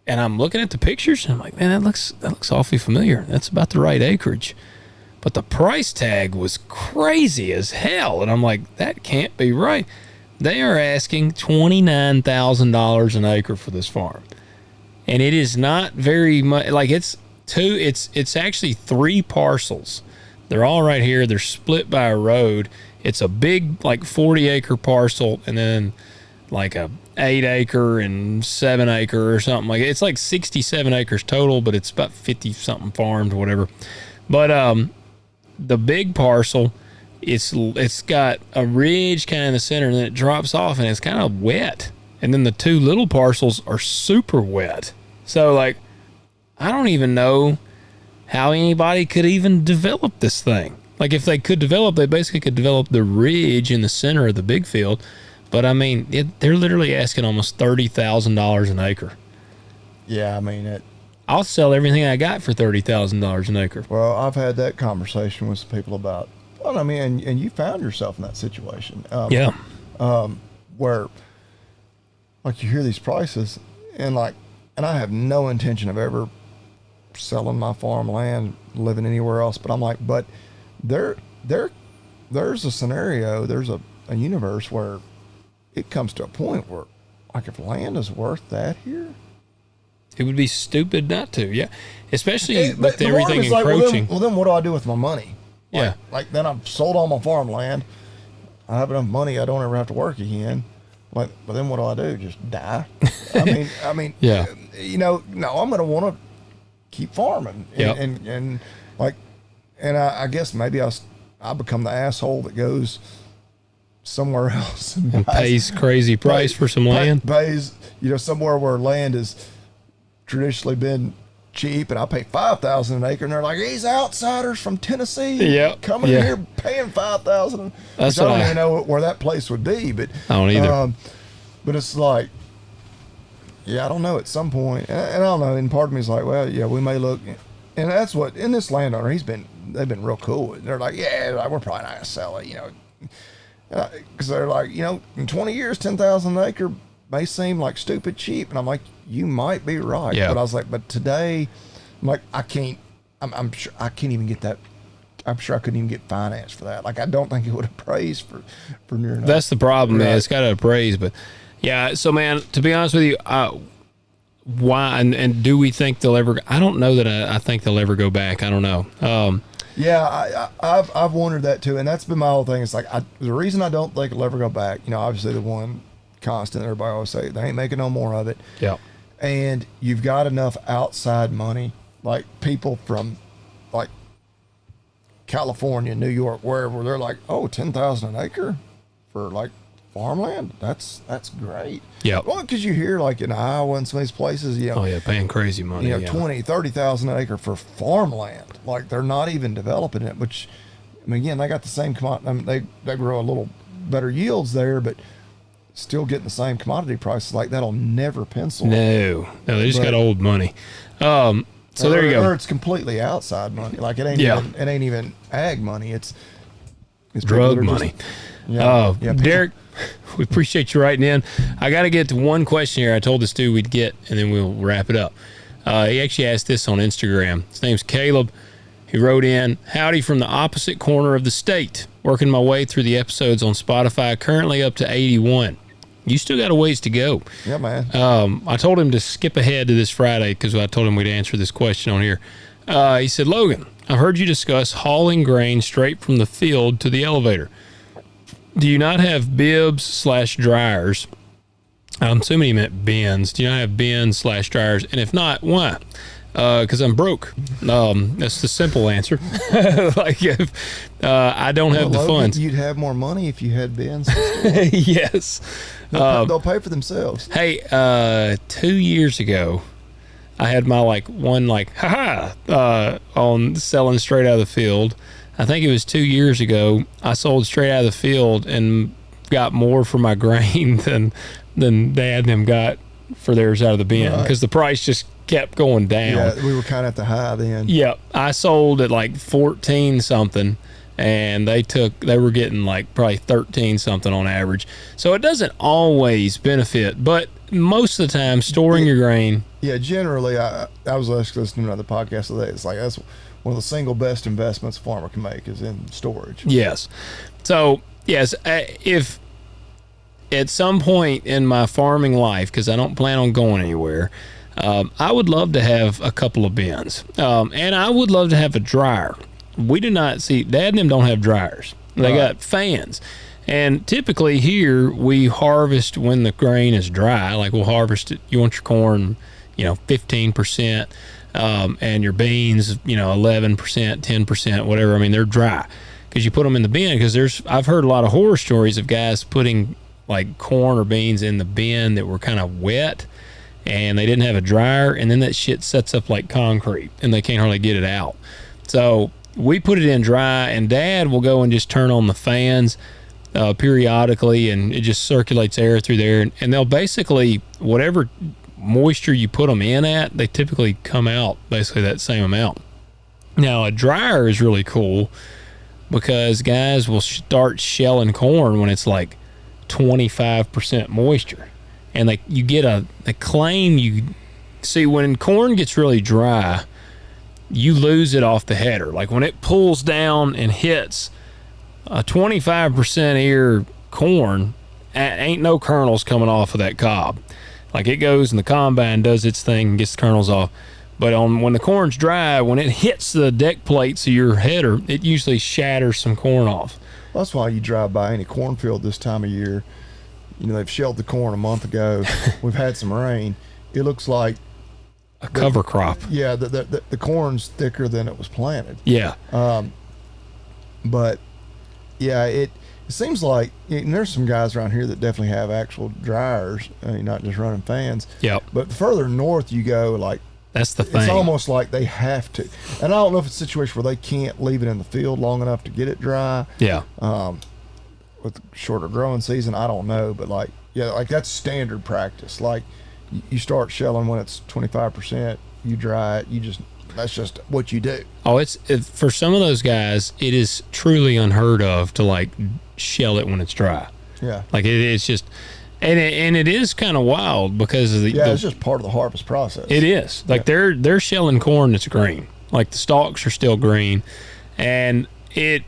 and I'm looking at the pictures, and I'm like, man, that looks awfully familiar. That's about the right acreage. But the price tag was crazy as hell, and I'm like, that can't be right. They are asking $29,000 an acre for this farm, and it is not very much. Like it's actually 3 parcels. They're all right here. They're split by a road. It's a big, like 40-acre parcel, and then like a 8-acre and 7-acre or something. Like it's like 67 acres total, but it's about 50 something farmed, whatever. But the big parcel, it's got a ridge kind of in the center, and then it drops off, and it's kind of wet. And then the 2 little parcels are super wet. So like, I don't even know how anybody could even develop this thing. Like if they could develop, they basically could develop the ridge in the center of the big field. But I mean, they're literally asking almost $30,000 an acre. Yeah, I mean I'll sell everything I got for $30,000 an acre. Well, I've had that conversation with some people about. Well, I mean, and you found yourself in that situation. Where, like, you hear these prices, and I have no intention of ever selling my farmland, living anywhere else. But I'm like, but there's a scenario, there's a universe where it comes to a point where, like, if land is worth that here, it would be stupid not to. Yeah, especially with everything encroaching. Well, then what do I do with my money? Yeah. Like then I've sold all my farmland. I have enough money. I don't ever have to work again. Like, but then what do I do? Just die? I mean, yeah. No, I'm going to want to keep farming. And I guess maybe I become the asshole that goes somewhere else and pays crazy price for some land. Pays, somewhere where land has traditionally been cheap, and I pay $5,000 an acre, and they're like, these outsiders from Tennessee coming here paying $5,000. I don't even know where that place would be, but I don't either. But it's like, I don't know. At some point, and I don't know. And part of me is like, well, we may look, and that's what. In this landowner, they've been real cool. They're like, we're probably not gonna sell it, because they're like, in 20 years, $10,000 an acre may seem like stupid cheap, and I'm like, you might be right. Yeah. But I was like, but today, I'm like, I'm sure I can't even get that. I'm sure I couldn't even get finance for that. Like, I don't think it would appraise for near enough. That's the problem, man. It's got to appraise, but yeah. So, man, to be honest with you, why and do we think they'll ever? I don't know that I think they'll ever go back. I don't know. I've wondered that too, and that's been my whole thing. It's like the reason I don't think it'll ever go back. Obviously the one constant everybody always say they ain't making no more of it. Yeah. And you've got enough outside money, like people from like California, New York, wherever, they're like, oh, $10,000 an acre for like farmland, that's great. Yeah. Well, because you hear like in Iowa and some of these places, Oh yeah, paying crazy money. you know, 20, 30,000 an acre for farmland. Like they're not even developing it. Which, I mean, again, they got the same commodity. I mean, they grow a little better yields there, but still getting the same commodity prices. Like that'll never pencil. No, they just got old money. So there you go. Or it's completely outside money. Like it ain't even ag money. It's drug money. Derek, we appreciate you writing in. I got to get to one question here. I told this dude we'd get, and then we'll wrap it up. He actually asked this on Instagram. His name's Caleb. He wrote in, howdy from the opposite corner of the state. Working my way through the episodes on Spotify, currently up to 81. You still got a ways to go. Yeah, man. I told him to skip ahead to this Friday because I told him we'd answer this question on here. He said, Logan, I've heard you discuss hauling grain straight from the field to the elevator. Do you not have bibs/dryers? I'm assuming he meant bins. Do you not have bins/dryers? And if not, why? Because I'm broke. That's the simple answer. Like if I don't have the funds. You'd have more money if you had bins. Yes. They'll pay for themselves. Hey, 2 years ago, I had my on selling straight out of the field. I think it was 2 years ago. I sold straight out of the field and got more for my grain than Dad and them got for theirs out of the bin because the price just kept going down. Yeah, we were kind of at the high then. Yep, I sold at like 14 something, and they were getting like probably 13 something on average. So it doesn't always benefit, but most of the time storing your grain. Yeah, generally, I was listening to another podcast today. It's like that's one of the single best investments a farmer can make is in storage. Yes. So, yes, if at some point in my farming life, because I don't plan on going anywhere, I would love to have a couple of bins. And I would love to have a dryer. We do not see, Dad and them don't have dryers. They got fans. And typically here we harvest when the grain is dry. Like we'll harvest it. You want your corn, 15%, and your beans, 11%, 10%, whatever. I mean, they're dry because you put them in the bin. Because I've heard a lot of horror stories of guys putting like corn or beans in the bin that were kind of wet, and they didn't have a dryer, and then that shit sets up like concrete, and they can't hardly get it out. So we put it in dry, and Dad will go and just turn on the fans periodically, and it just circulates air through there, and they'll basically, whatever moisture you put them in at, they typically come out basically that same amount. Now a dryer is really cool because guys will start shelling corn when it's like 25% moisture, and you get a claim. You see, when corn gets really dry, you lose it off the header. Like when it pulls down and hits a 25% ear corn, ain't no kernels coming off of that cob. Like it goes and the combine does its thing and gets the kernels off. But when the corn's dry, when it hits the deck plates of your header, it usually shatters some corn off. Well, that's why you drive by any cornfield this time of year. They've shelled the corn a month ago. We've had some rain. It looks like a cover crop. Yeah, the corn's thicker than it was planted. Yeah. But yeah, it seems like, and there's some guys around here that definitely have actual dryers, not just running fans. Yep. But the further north you go, like, that's the thing. It's almost like they have to. And I don't know if it's a situation where they can't leave it in the field long enough to get it dry. Yeah. With shorter growing season, I don't know. But like that's standard practice. Like you start shelling when it's 25%, you dry it, that's just what you do. Oh, for some of those guys, it is truly unheard of to like shell it when it's dry. Yeah. Like it's just, and it is kind of wild because of it's just part of the harvest process. It is. Like they're shelling corn that's green. Like the stalks are still green, and they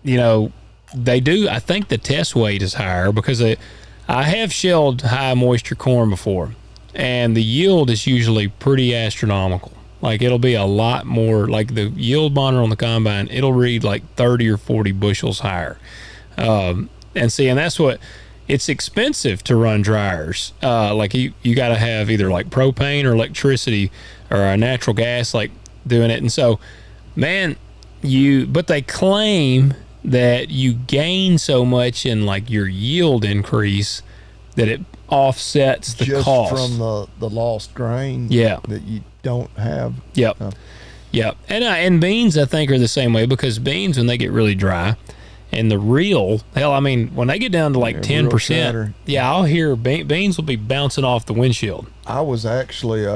do. I think the test weight is higher because I have shelled high moisture corn before, and the yield is usually pretty astronomical. Like it'll be a lot more, like the yield monitor on the combine, it'll read like 30 or 40 bushels higher. And that's what, it's expensive to run dryers. Like you got to have either like propane or electricity or a natural gas, like doing it. And so, man, but they claim that you gain so much in like your yield increase that it offsets the just cost from the lost grain. Yeah. That you don't have. Yep. Yep. And beans, I think, are the same way, because beans, when they get really dry, and the reel, hell, I mean, when they get down to like 10%, I'll hear beans will be bouncing off the windshield. I was actually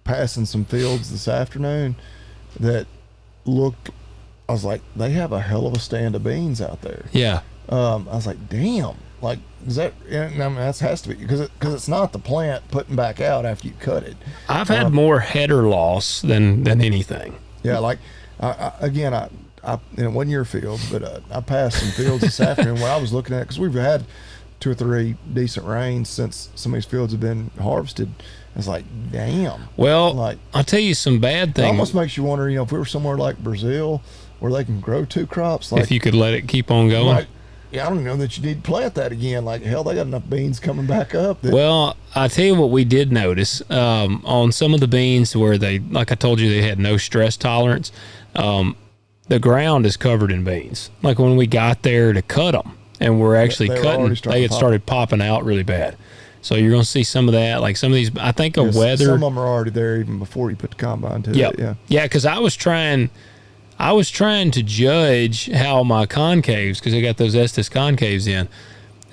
passing some fields this afternoon that looked, I was like, they have a hell of a stand of beans out there. Yeah. I was like, damn. Like, is that? I mean, that has to be because it's not the plant putting back out after you cut it. I've had more header loss than anything. Yeah, like again, it wasn't your field, but I passed some fields this afternoon where I was looking at, because we've had 2 or 3 decent rains since some of these fields have been harvested. It's like, damn. Well, like, I'll tell you some bad things. It almost makes you wonder, if we were somewhere like Brazil where they can grow 2 crops, like, if you could let it keep on going. Like, yeah, I don't know that you need to plant that again. Like, hell, they got enough beans coming back up. Well, I tell you what we did notice on some of the beans where they, like I told you, they had no stress tolerance. The ground is covered in beans. Like when we got there to cut them, and we're actually cutting, they had started popping out really bad. So you're going to see some of that. Like some of these, I think, weather. Some of them are already there even before you put the combine to it. Yeah. Yeah, because I was trying to judge how my concaves, because I got those Estes concaves in,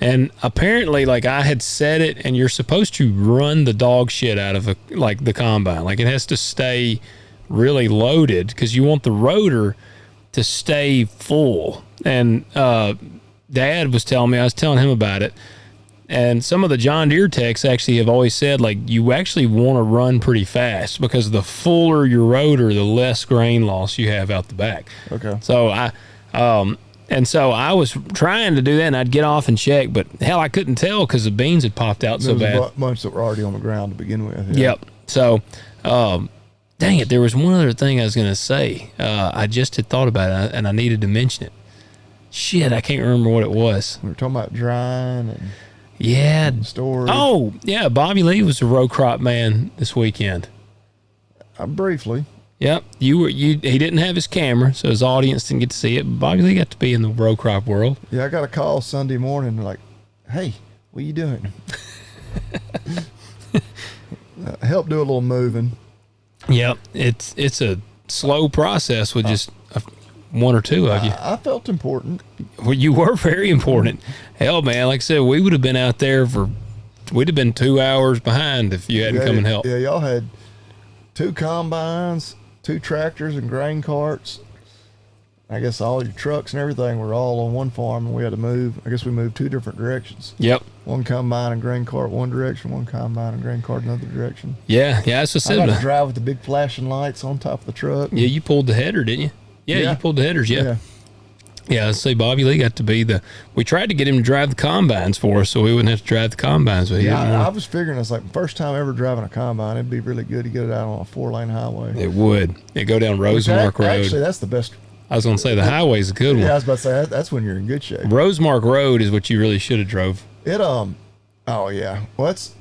and apparently, like, I had set it, and you're supposed to run the dog shit out of the combine. Like, it has to stay really loaded because you want the rotor to stay full. And Dad was telling me, I was telling him about it, and some of the John Deere techs actually have always said, like, you actually want to run pretty fast, because the fuller your rotor, the less grain loss you have out the back. Okay. So I was trying to do that, and I'd get off and check, but hell, I couldn't tell because the beans had popped out so bad. There's a bunch that were already on the ground to begin with. Yeah. Yep. So, dang it, there was one other thing I was going to say. I just had thought about it, and I needed to mention it. Shit, I can't remember what it was. We were talking about drying and... Yeah. Storage. Oh, yeah. Bobby Lee was a row crop man this weekend. Briefly. Yep. He didn't have his camera, so his audience didn't get to see it. But Bobby Lee got to be in the row crop world. Yeah, I got a call Sunday morning, like, hey, what are you doing? Help do a little moving. Yep. It's a slow process with just one or two of you. I felt important. Well, you were very important. Hell, man, like I said, we would have been out there we'd have been 2 hours behind if you hadn't come and helped. Yeah, y'all had 2 combines, 2 tractors and grain carts. I guess all your trucks and everything were all on one farm, and we had to move. I guess we moved 2 different directions. Yep. 1 combine and grain cart one direction, 1 combine and grain cart another direction. Yeah, that's what I said. I got to drive with the big flashing lights on top of the truck. Yeah, you pulled the header, didn't you? Yeah, you pulled the headers, yeah. Yeah, let's say Bobby Lee got to be we tried to get him to drive the combines for us so we wouldn't have to drive the combines. But I was figuring it's like first time ever driving a combine, it'd be really good to get it out on a 4-lane highway. It would. It'd go down Rosemark Road. Actually, that's the best. I was going to say the highway's a good one. Yeah, I was about to say that's when you're in good shape. Rosemark Road is what you really should have drove. Oh yeah. Well, it's,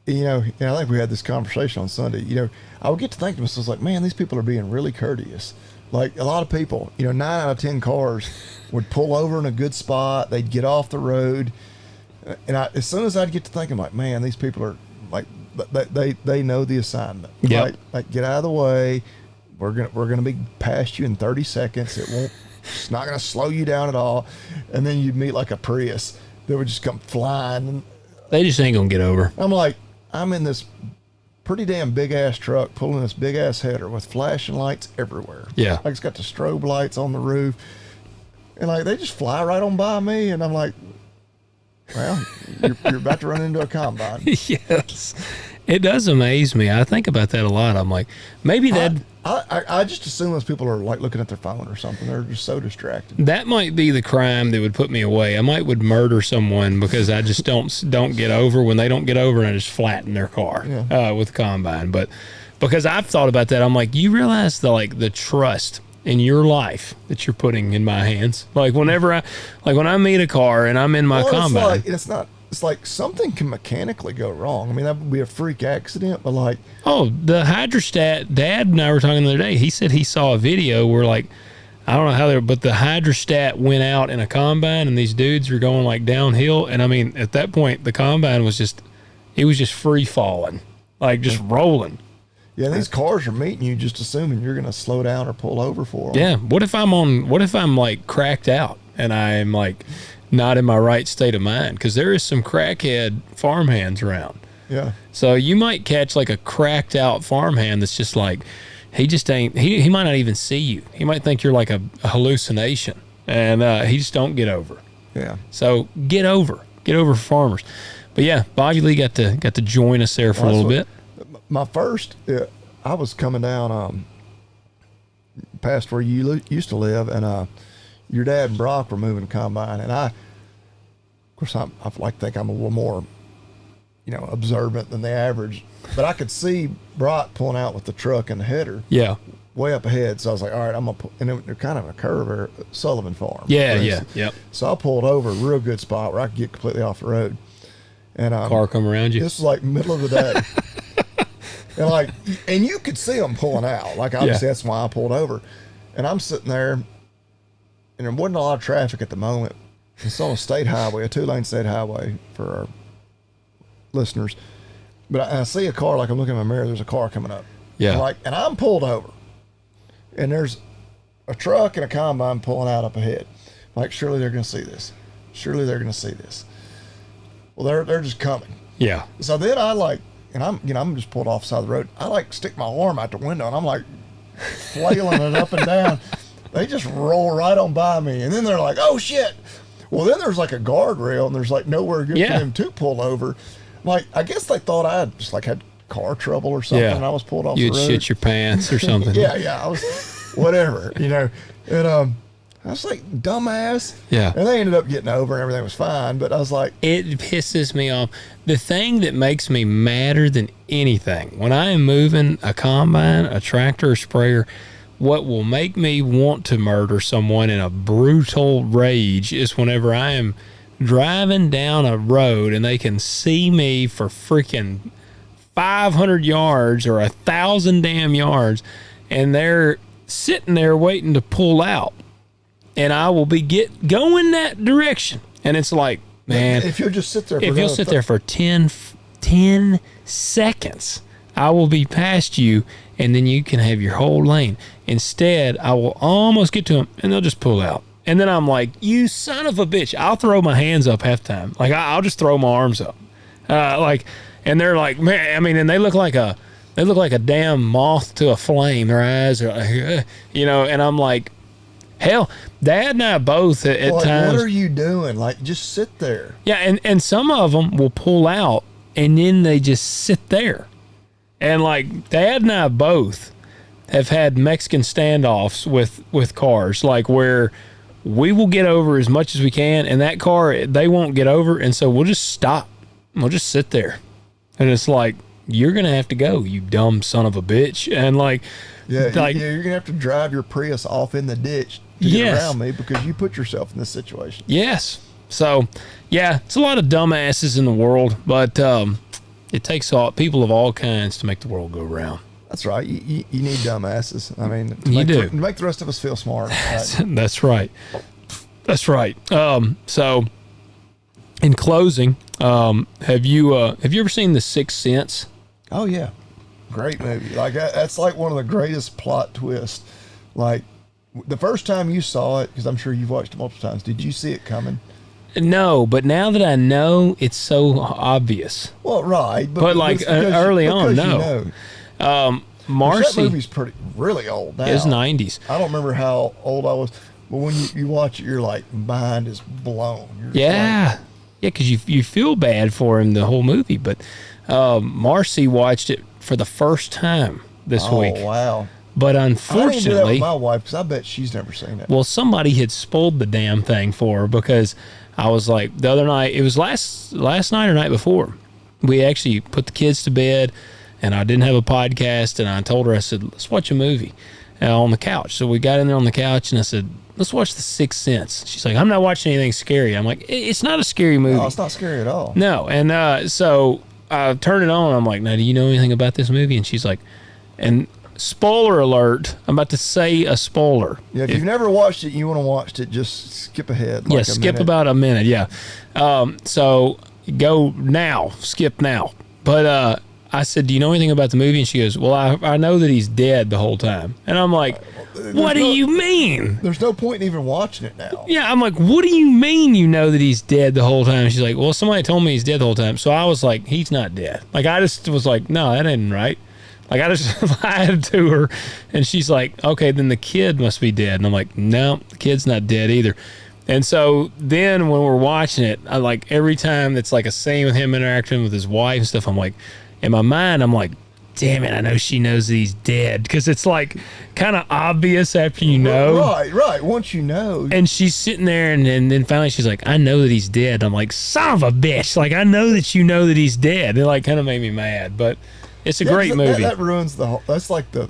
I think we had this conversation on Sunday. I would get to think to myself, like, man, these people are being really courteous. Like a lot of people, 9 out of 10 cars would pull over in a good spot. They'd get off the road, and as soon as I'd get to thinking, like, man, these people are like, they know the assignment. Yep. Like get out of the way. We're gonna be past you in 30 seconds. It's not gonna slow you down at all. And then you'd meet like a Prius that would just come flying. And they just ain't gonna get over. I'm like, I'm in this pretty damn big ass truck pulling this big ass header with flashing lights everywhere. Yeah. Like it's got the strobe lights on the roof. And like they just fly right on by me, and I'm like, well, you're about to run into a combine. Yes. It does amaze me. I think about that a lot. I'm like, maybe that I just assume those people are like looking at their phone or something. They're just so distracted. That might be the crime that would put me away. I would murder someone because I just don't get over when they don't get over, and I just flatten their car with the combine. But because I've thought about that, I'm like, you realize the trust in your life that you're putting in my hands. Like when I meet a car and I'm in my combine, it's like something can mechanically go wrong. I mean, that would be a freak accident, but like... Oh, the hydrostat, Dad and I were talking the other day. He said he saw a video where, like, I don't know how but the hydrostat went out in a combine, and these dudes were going like downhill. And I mean, at that point, the combine was just free falling, like just rolling. Yeah, these cars are meeting you just assuming you're going to slow down or pull over for them. Yeah. What if I'm like cracked out and I'm like not in my right state of mind? Because there is some crackhead farmhands around. Yeah. So you might catch like a cracked out farmhand that's just like, he just ain't, he might not even see you. He might think you're like a hallucination, and he just don't get over. Yeah. So get over farmers. But yeah, Bobby Lee got to join us there for a little bit. My first, I was coming down past where you used to live, and your dad and Brock were moving the combine, and of course, I like to think I'm a little more, observant than the average, but I could see Brock pulling out with the truck and the header. Yeah. Way up ahead, so I was like, all right, I'm gonna pull, and they're kind of a curve or Sullivan Farm. Yeah, yep. So I pulled over a real good spot where I could get completely off the road, and car come around you. This was like middle of the day. And you could see them pulling out. Like, obviously, that's why I pulled over. And I'm sitting there, and there wasn't a lot of traffic at the moment. It's on a state highway, a 2-lane state highway for our listeners. But I see a car, like I'm looking in my mirror, there's a car coming up. Yeah. And I'm pulled over. And there's a truck and a combine pulling out up ahead. Like, surely they're going to see this. Surely they're going to see this. Well, they're just coming. Yeah. So then and I'm just pulled off the side of the road. I stick my arm out the window, and I'm like flailing it up and down. They just roll right on by me, and then they're like, "Oh shit!" Well, then there's like a guardrail, and there's like nowhere good for them to pull over. Like, I guess they thought I had just had car trouble or something. And I was pulled off the road. You'd shit your pants or something. yeah, I was whatever, and I was like, dumbass. Yeah. And they ended up getting over and everything was fine. But I was like, it pisses me off. The thing that makes me madder than anything, when I am moving a combine, a tractor, a sprayer, what will make me want to murder someone in a brutal rage is whenever I am driving down a road and they can see me for freaking 500 yards or 1,000 damn yards, and they're sitting there waiting to pull out. And I will be going that direction. And it's like, man, if you'll just sit there for 10 seconds, I will be past you, and then you can have your whole lane. Instead, I will almost get to them, and they'll just pull out. And then I'm like, you son of a bitch. I'll throw my hands up half the time. Like, I'll just throw my arms up. And they're like, man, I mean, and they look like a damn moth to a flame. Their eyes are like, and I'm like, hell, Dad and I both at times. What are you doing? Like, just sit there. Yeah, and some of them will pull out, and then they just sit there. And, like, Dad and I both have had Mexican standoffs with cars, like, where we will get over as much as we can, and that car, they won't get over, and so we'll just stop. We'll just sit there. And it's like, you're going to have to go, you dumb son of a bitch. And, like... Yeah, you're going to have to drive your Prius off in the ditch to get around me because you put yourself in this situation. Yes. So, yeah, it's a lot of dumbasses in the world, but it takes people of all kinds to make the world go round. That's right. You need dumbasses. I mean, to make the rest of us feel smart. Right? That's right. That's right. So, in closing, have you ever seen The Sixth Sense? Oh, yeah. Great movie. Like, that's like one of the greatest plot twists. Like, the first time you saw it, because I'm sure you've watched it multiple times, did you see it coming? No, but now that I know, it's so obvious. Well, right. But like early on, no. Marcy. That movie's really old now. It's 90s. I don't remember how old I was, but when you watch it, you're like, mind is blown. Yeah, because you feel bad for him the whole movie. But Marcy watched it for the first time this week. Oh, wow. But unfortunately, I didn't do that with my wife because I bet she's never seen it. Well, somebody had spoiled the damn thing for her because I was like, the other night, it was last night or night before, we actually put the kids to bed, and I didn't have a podcast, and I told her, I said, let's watch a movie on the couch. So we got in there on the couch, and I said, let's watch The Sixth Sense. She's like, I'm not watching anything scary. I'm like, it's not a scary movie. No, it's not scary at all. No, and so I turned it on. I'm like, now, do you know anything about this movie? And she's like, and spoiler alert. I'm about to say a spoiler. Yeah, if you've never watched it, you want to watch it, just skip ahead. Yeah, skip about a minute. Yeah. So go now. Skip now. But I said, do you know anything about the movie? And she goes, well, I know that he's dead the whole time. And I'm like, what do you mean? There's no point in even watching it now. Yeah, I'm like, what do you mean you know that he's dead the whole time? She's like, well, somebody told me he's dead the whole time. So I was like, he's not dead. Like, I just was like, no, that ain't right. Like, I just lied to her. And she's like, okay, then the kid must be dead. And I'm like, no, the kid's not dead either. And so then when we're watching it, I like every time it's like a scene with him interacting with his wife and stuff, I'm like, in my mind, I'm like, damn it, I know she knows that he's dead. Because it's like kind of obvious after you know. Right. Once you know. And she's sitting there, and then finally she's like, I know that he's dead. I'm like, son of a bitch. Like, I know that you know that he's dead. It like kind of made me mad. But it's a great movie. That ruins the whole. That's like the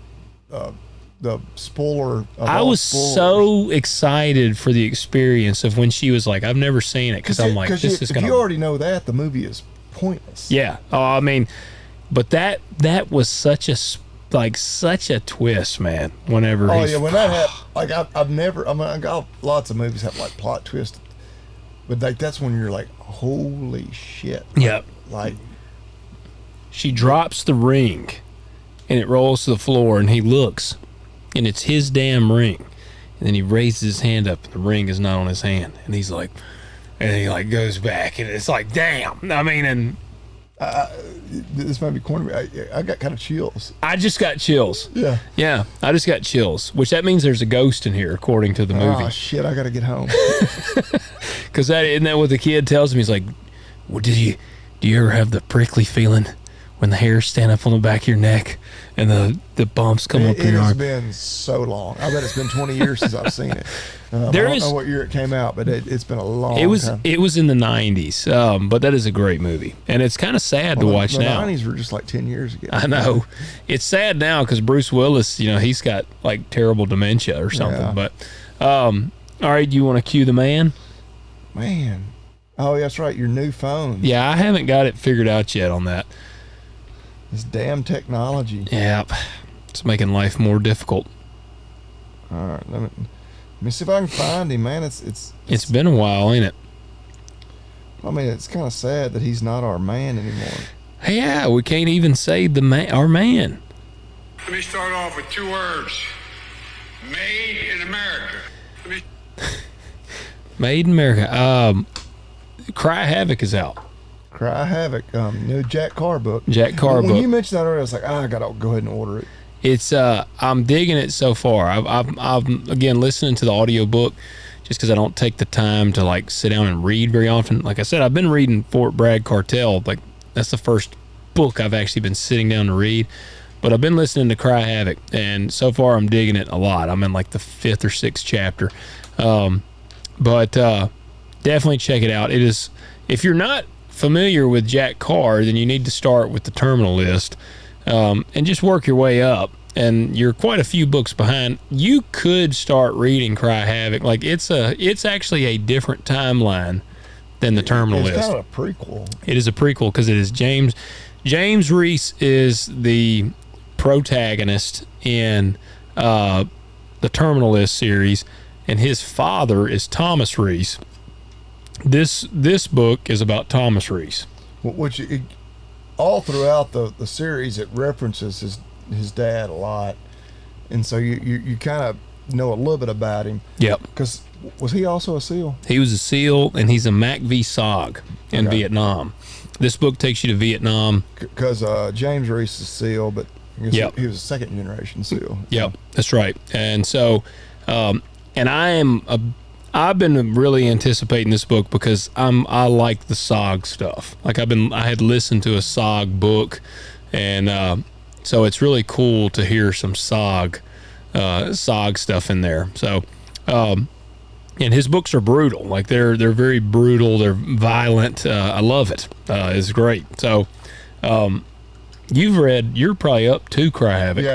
spoiler. I was so excited for the experience of when she was like, I've never seen it. Because I'm like, this is going to. If you already know that, the movie is pointless. Yeah. I mean. But that was such a twist, man. Whenever when that happened, like I got lots of movies have like plot twists, but like that's when you're like, holy shit. Yep. Like she drops the ring, and it rolls to the floor, and he looks, and it's his damn ring, and then he raises his hand up, and the ring is not on his hand, and he's like, and he like goes back, and it's like, damn. I mean, and. This might be corny. I got kind of chills. I just got chills. Yeah, I just got chills, which that means there's a ghost in here, according to the movie. Oh shit! I gotta get home. Because isn't that what the kid tells him? He's like, "Well, do you ever have the prickly feeling when the hairs stand up on the back of your neck and the bumps come up in your arm?" It has been so long. I bet it's been 20 years since I've seen it. I don't know what year it came out, but it's been a long time. It was in the 90s, but that is a great movie. And it's kind of sad to watch now. The 90s were just like 10 years ago. I know. It's sad now because Bruce Willis, he's got like terrible dementia or something. Yeah. But, all right, do you want to cue the man? Man. Oh, that's right, your new phone. Yeah, I haven't got it figured out yet on that. This damn technology. Yep. It's making life more difficult. All right, let me see if I can find him, man. It's been a while, ain't it? I mean, it's kind of sad that he's not our man anymore. Yeah, we can't even say our man. Let me start off with 2 words. Made in America. Made in America. Cry Havoc is out. Cry Havoc, new Jack Carr book. When you mentioned that earlier, I was like, I gotta go ahead and order it. It's I'm digging it so far. I've again listening to the audiobook just because I don't take the time to like sit down and read very often. Like I said, I've been reading Fort Bragg Cartel. Like that's the first book I've actually been sitting down to read. But I've been listening to Cry Havoc, and so far I'm digging it a lot. I'm in like the 5th or 6th chapter. But definitely check it out. It is, if you're not familiar with Jack Carr, then you need to start with the Terminal List. And just work your way up, and you're quite a few books behind. You could start reading Cry Havoc. Like it's actually a different timeline than the Terminal List. It's kind of a prequel. It is a prequel because it is James Reese is the protagonist in the Terminal List series, and his father is Thomas Reese. This book is about Thomas Reese. Which all throughout the series, it references his dad a lot, and so you kind of know a little bit about him. Yep. Because was he also a SEAL? He was a SEAL, and he's a MACV-SOG in Vietnam. This book takes you to Vietnam. Because James Reese is SEAL, but he was a 2nd generation SEAL. Yep, that's right. And so, and I've been really anticipating this book because I like the SOG stuff. Like I had listened to a SOG book, and so it's really cool to hear some SOG stuff in there. So, and his books are brutal. Like they're very brutal. They're violent. I love it. It's great. So, you're probably up to Cry Havoc.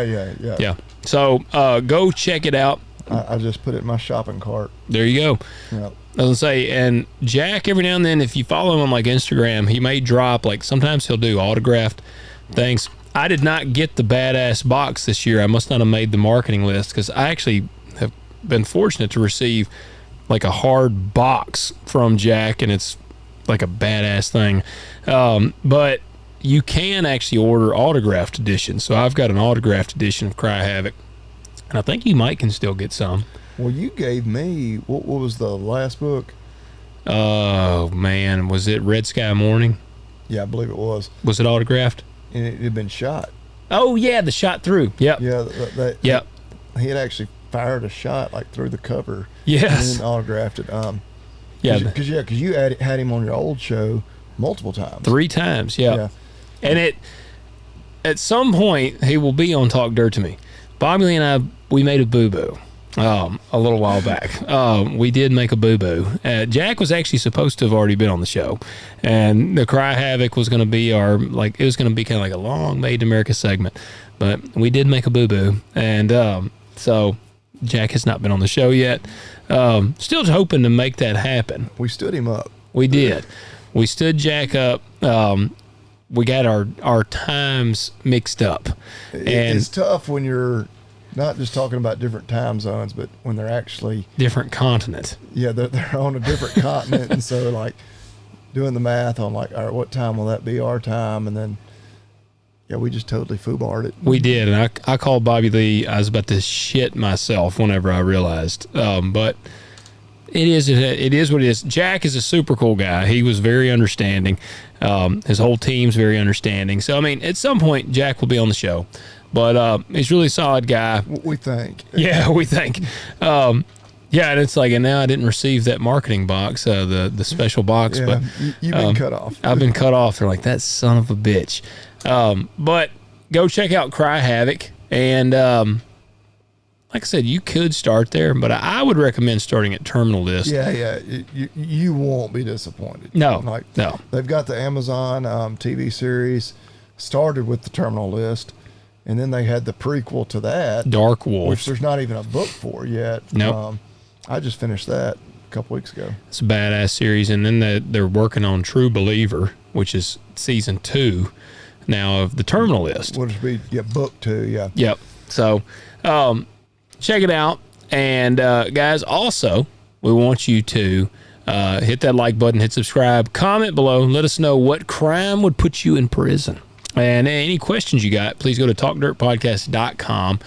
Yeah. So go check it out. I just put it in my shopping cart. There you go. Yep. I was gonna say, and Jack, every now and then, if you follow him on like Instagram, he may drop, like sometimes he'll do autographed things. I did not get the badass box this year. I must not have made the marketing list because I actually have been fortunate to receive like a hard box from Jack, and it's like a badass thing. But you can actually order autographed editions. So I've got an autographed edition of Cry Havoc, and I think you can still get some. Well, you gave me, what was the last book? Oh, man. Was it Red Sky Morning? Yeah, I believe it was. Was it autographed? And it had been shot. Oh, yeah, the shot through. Yep. Yeah. Yep. He had actually fired a shot like through the cover. Yes. And then autographed it. Yeah. Because you had him on your old show multiple times. 3 times, yeah. And at some point, he will be on Talk Dirt to Me. Bobby Lee and I, we made a boo-boo. A little while back. We did make a boo-boo. Jack was actually supposed to have already been on the show. And the Cry Havoc was going to be it was going to be kind of like a long Made in America segment. But we did make a boo-boo. And so Jack has not been on the show yet. Still hoping to make that happen. We stood him up. We did. We stood Jack up. We got our times mixed up. And it's tough when you're not just talking about different time zones, but when they're actually different continent. Yeah, they're on a different continent, and so like doing the math on like, all right, what time will that be our time, and then we just totally foobarred it. We did, and I called Bobby Lee. I was about to shit myself whenever I realized, but it is what it is. Jack is a super cool guy. He was very understanding. His whole team's very understanding. So I mean, at some point, Jack will be on the show. But he's a really solid guy. We think. Yeah, we think. And it's like, and now I didn't receive that marketing box, the special box. Yeah, but you've been cut off. I've been cut off. They're like, that son of a bitch. But go check out Cry Havoc. And like I said, you could start there, but I would recommend starting at Terminal List. Yeah. You won't be disappointed. No. They've got the Amazon TV series, started with the Terminal List. And then they had the prequel to that, Dark Wolf, which there's not even a book for yet. Nope. I just finished that a couple weeks ago. It's a badass series. And then they're working on True Believer, which is season 2 now of the Terminal List. Which would be book 2, yeah. Yep. So check it out. And guys, also, we want you to hit that like button, hit subscribe, comment below, let us know what crime would put you in prison. And any questions you got, please go to talkdirtpodcast.com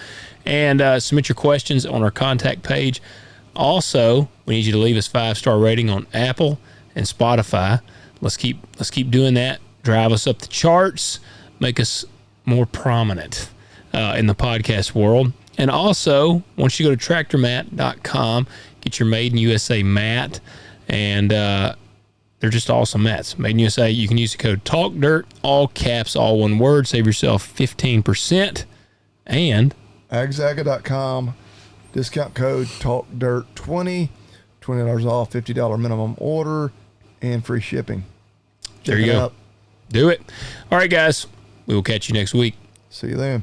and submit your questions on our contact page. Also, we need you to leave us 5-star rating on Apple and Spotify. Let's keep doing that. Drive us up the charts, make us more prominent in the podcast world. And also, once you go to tractormat.com, get your Made in USA mat, and they're just awesome mats. Made in USA. You can use the code TALKDIRT, all caps, all one word. Save yourself 15%. And agzaga.com, discount code TALKDIRT20, $20 off, $50 minimum order, and free shipping. There you go. Do it. All right, guys. We will catch you next week. See you then.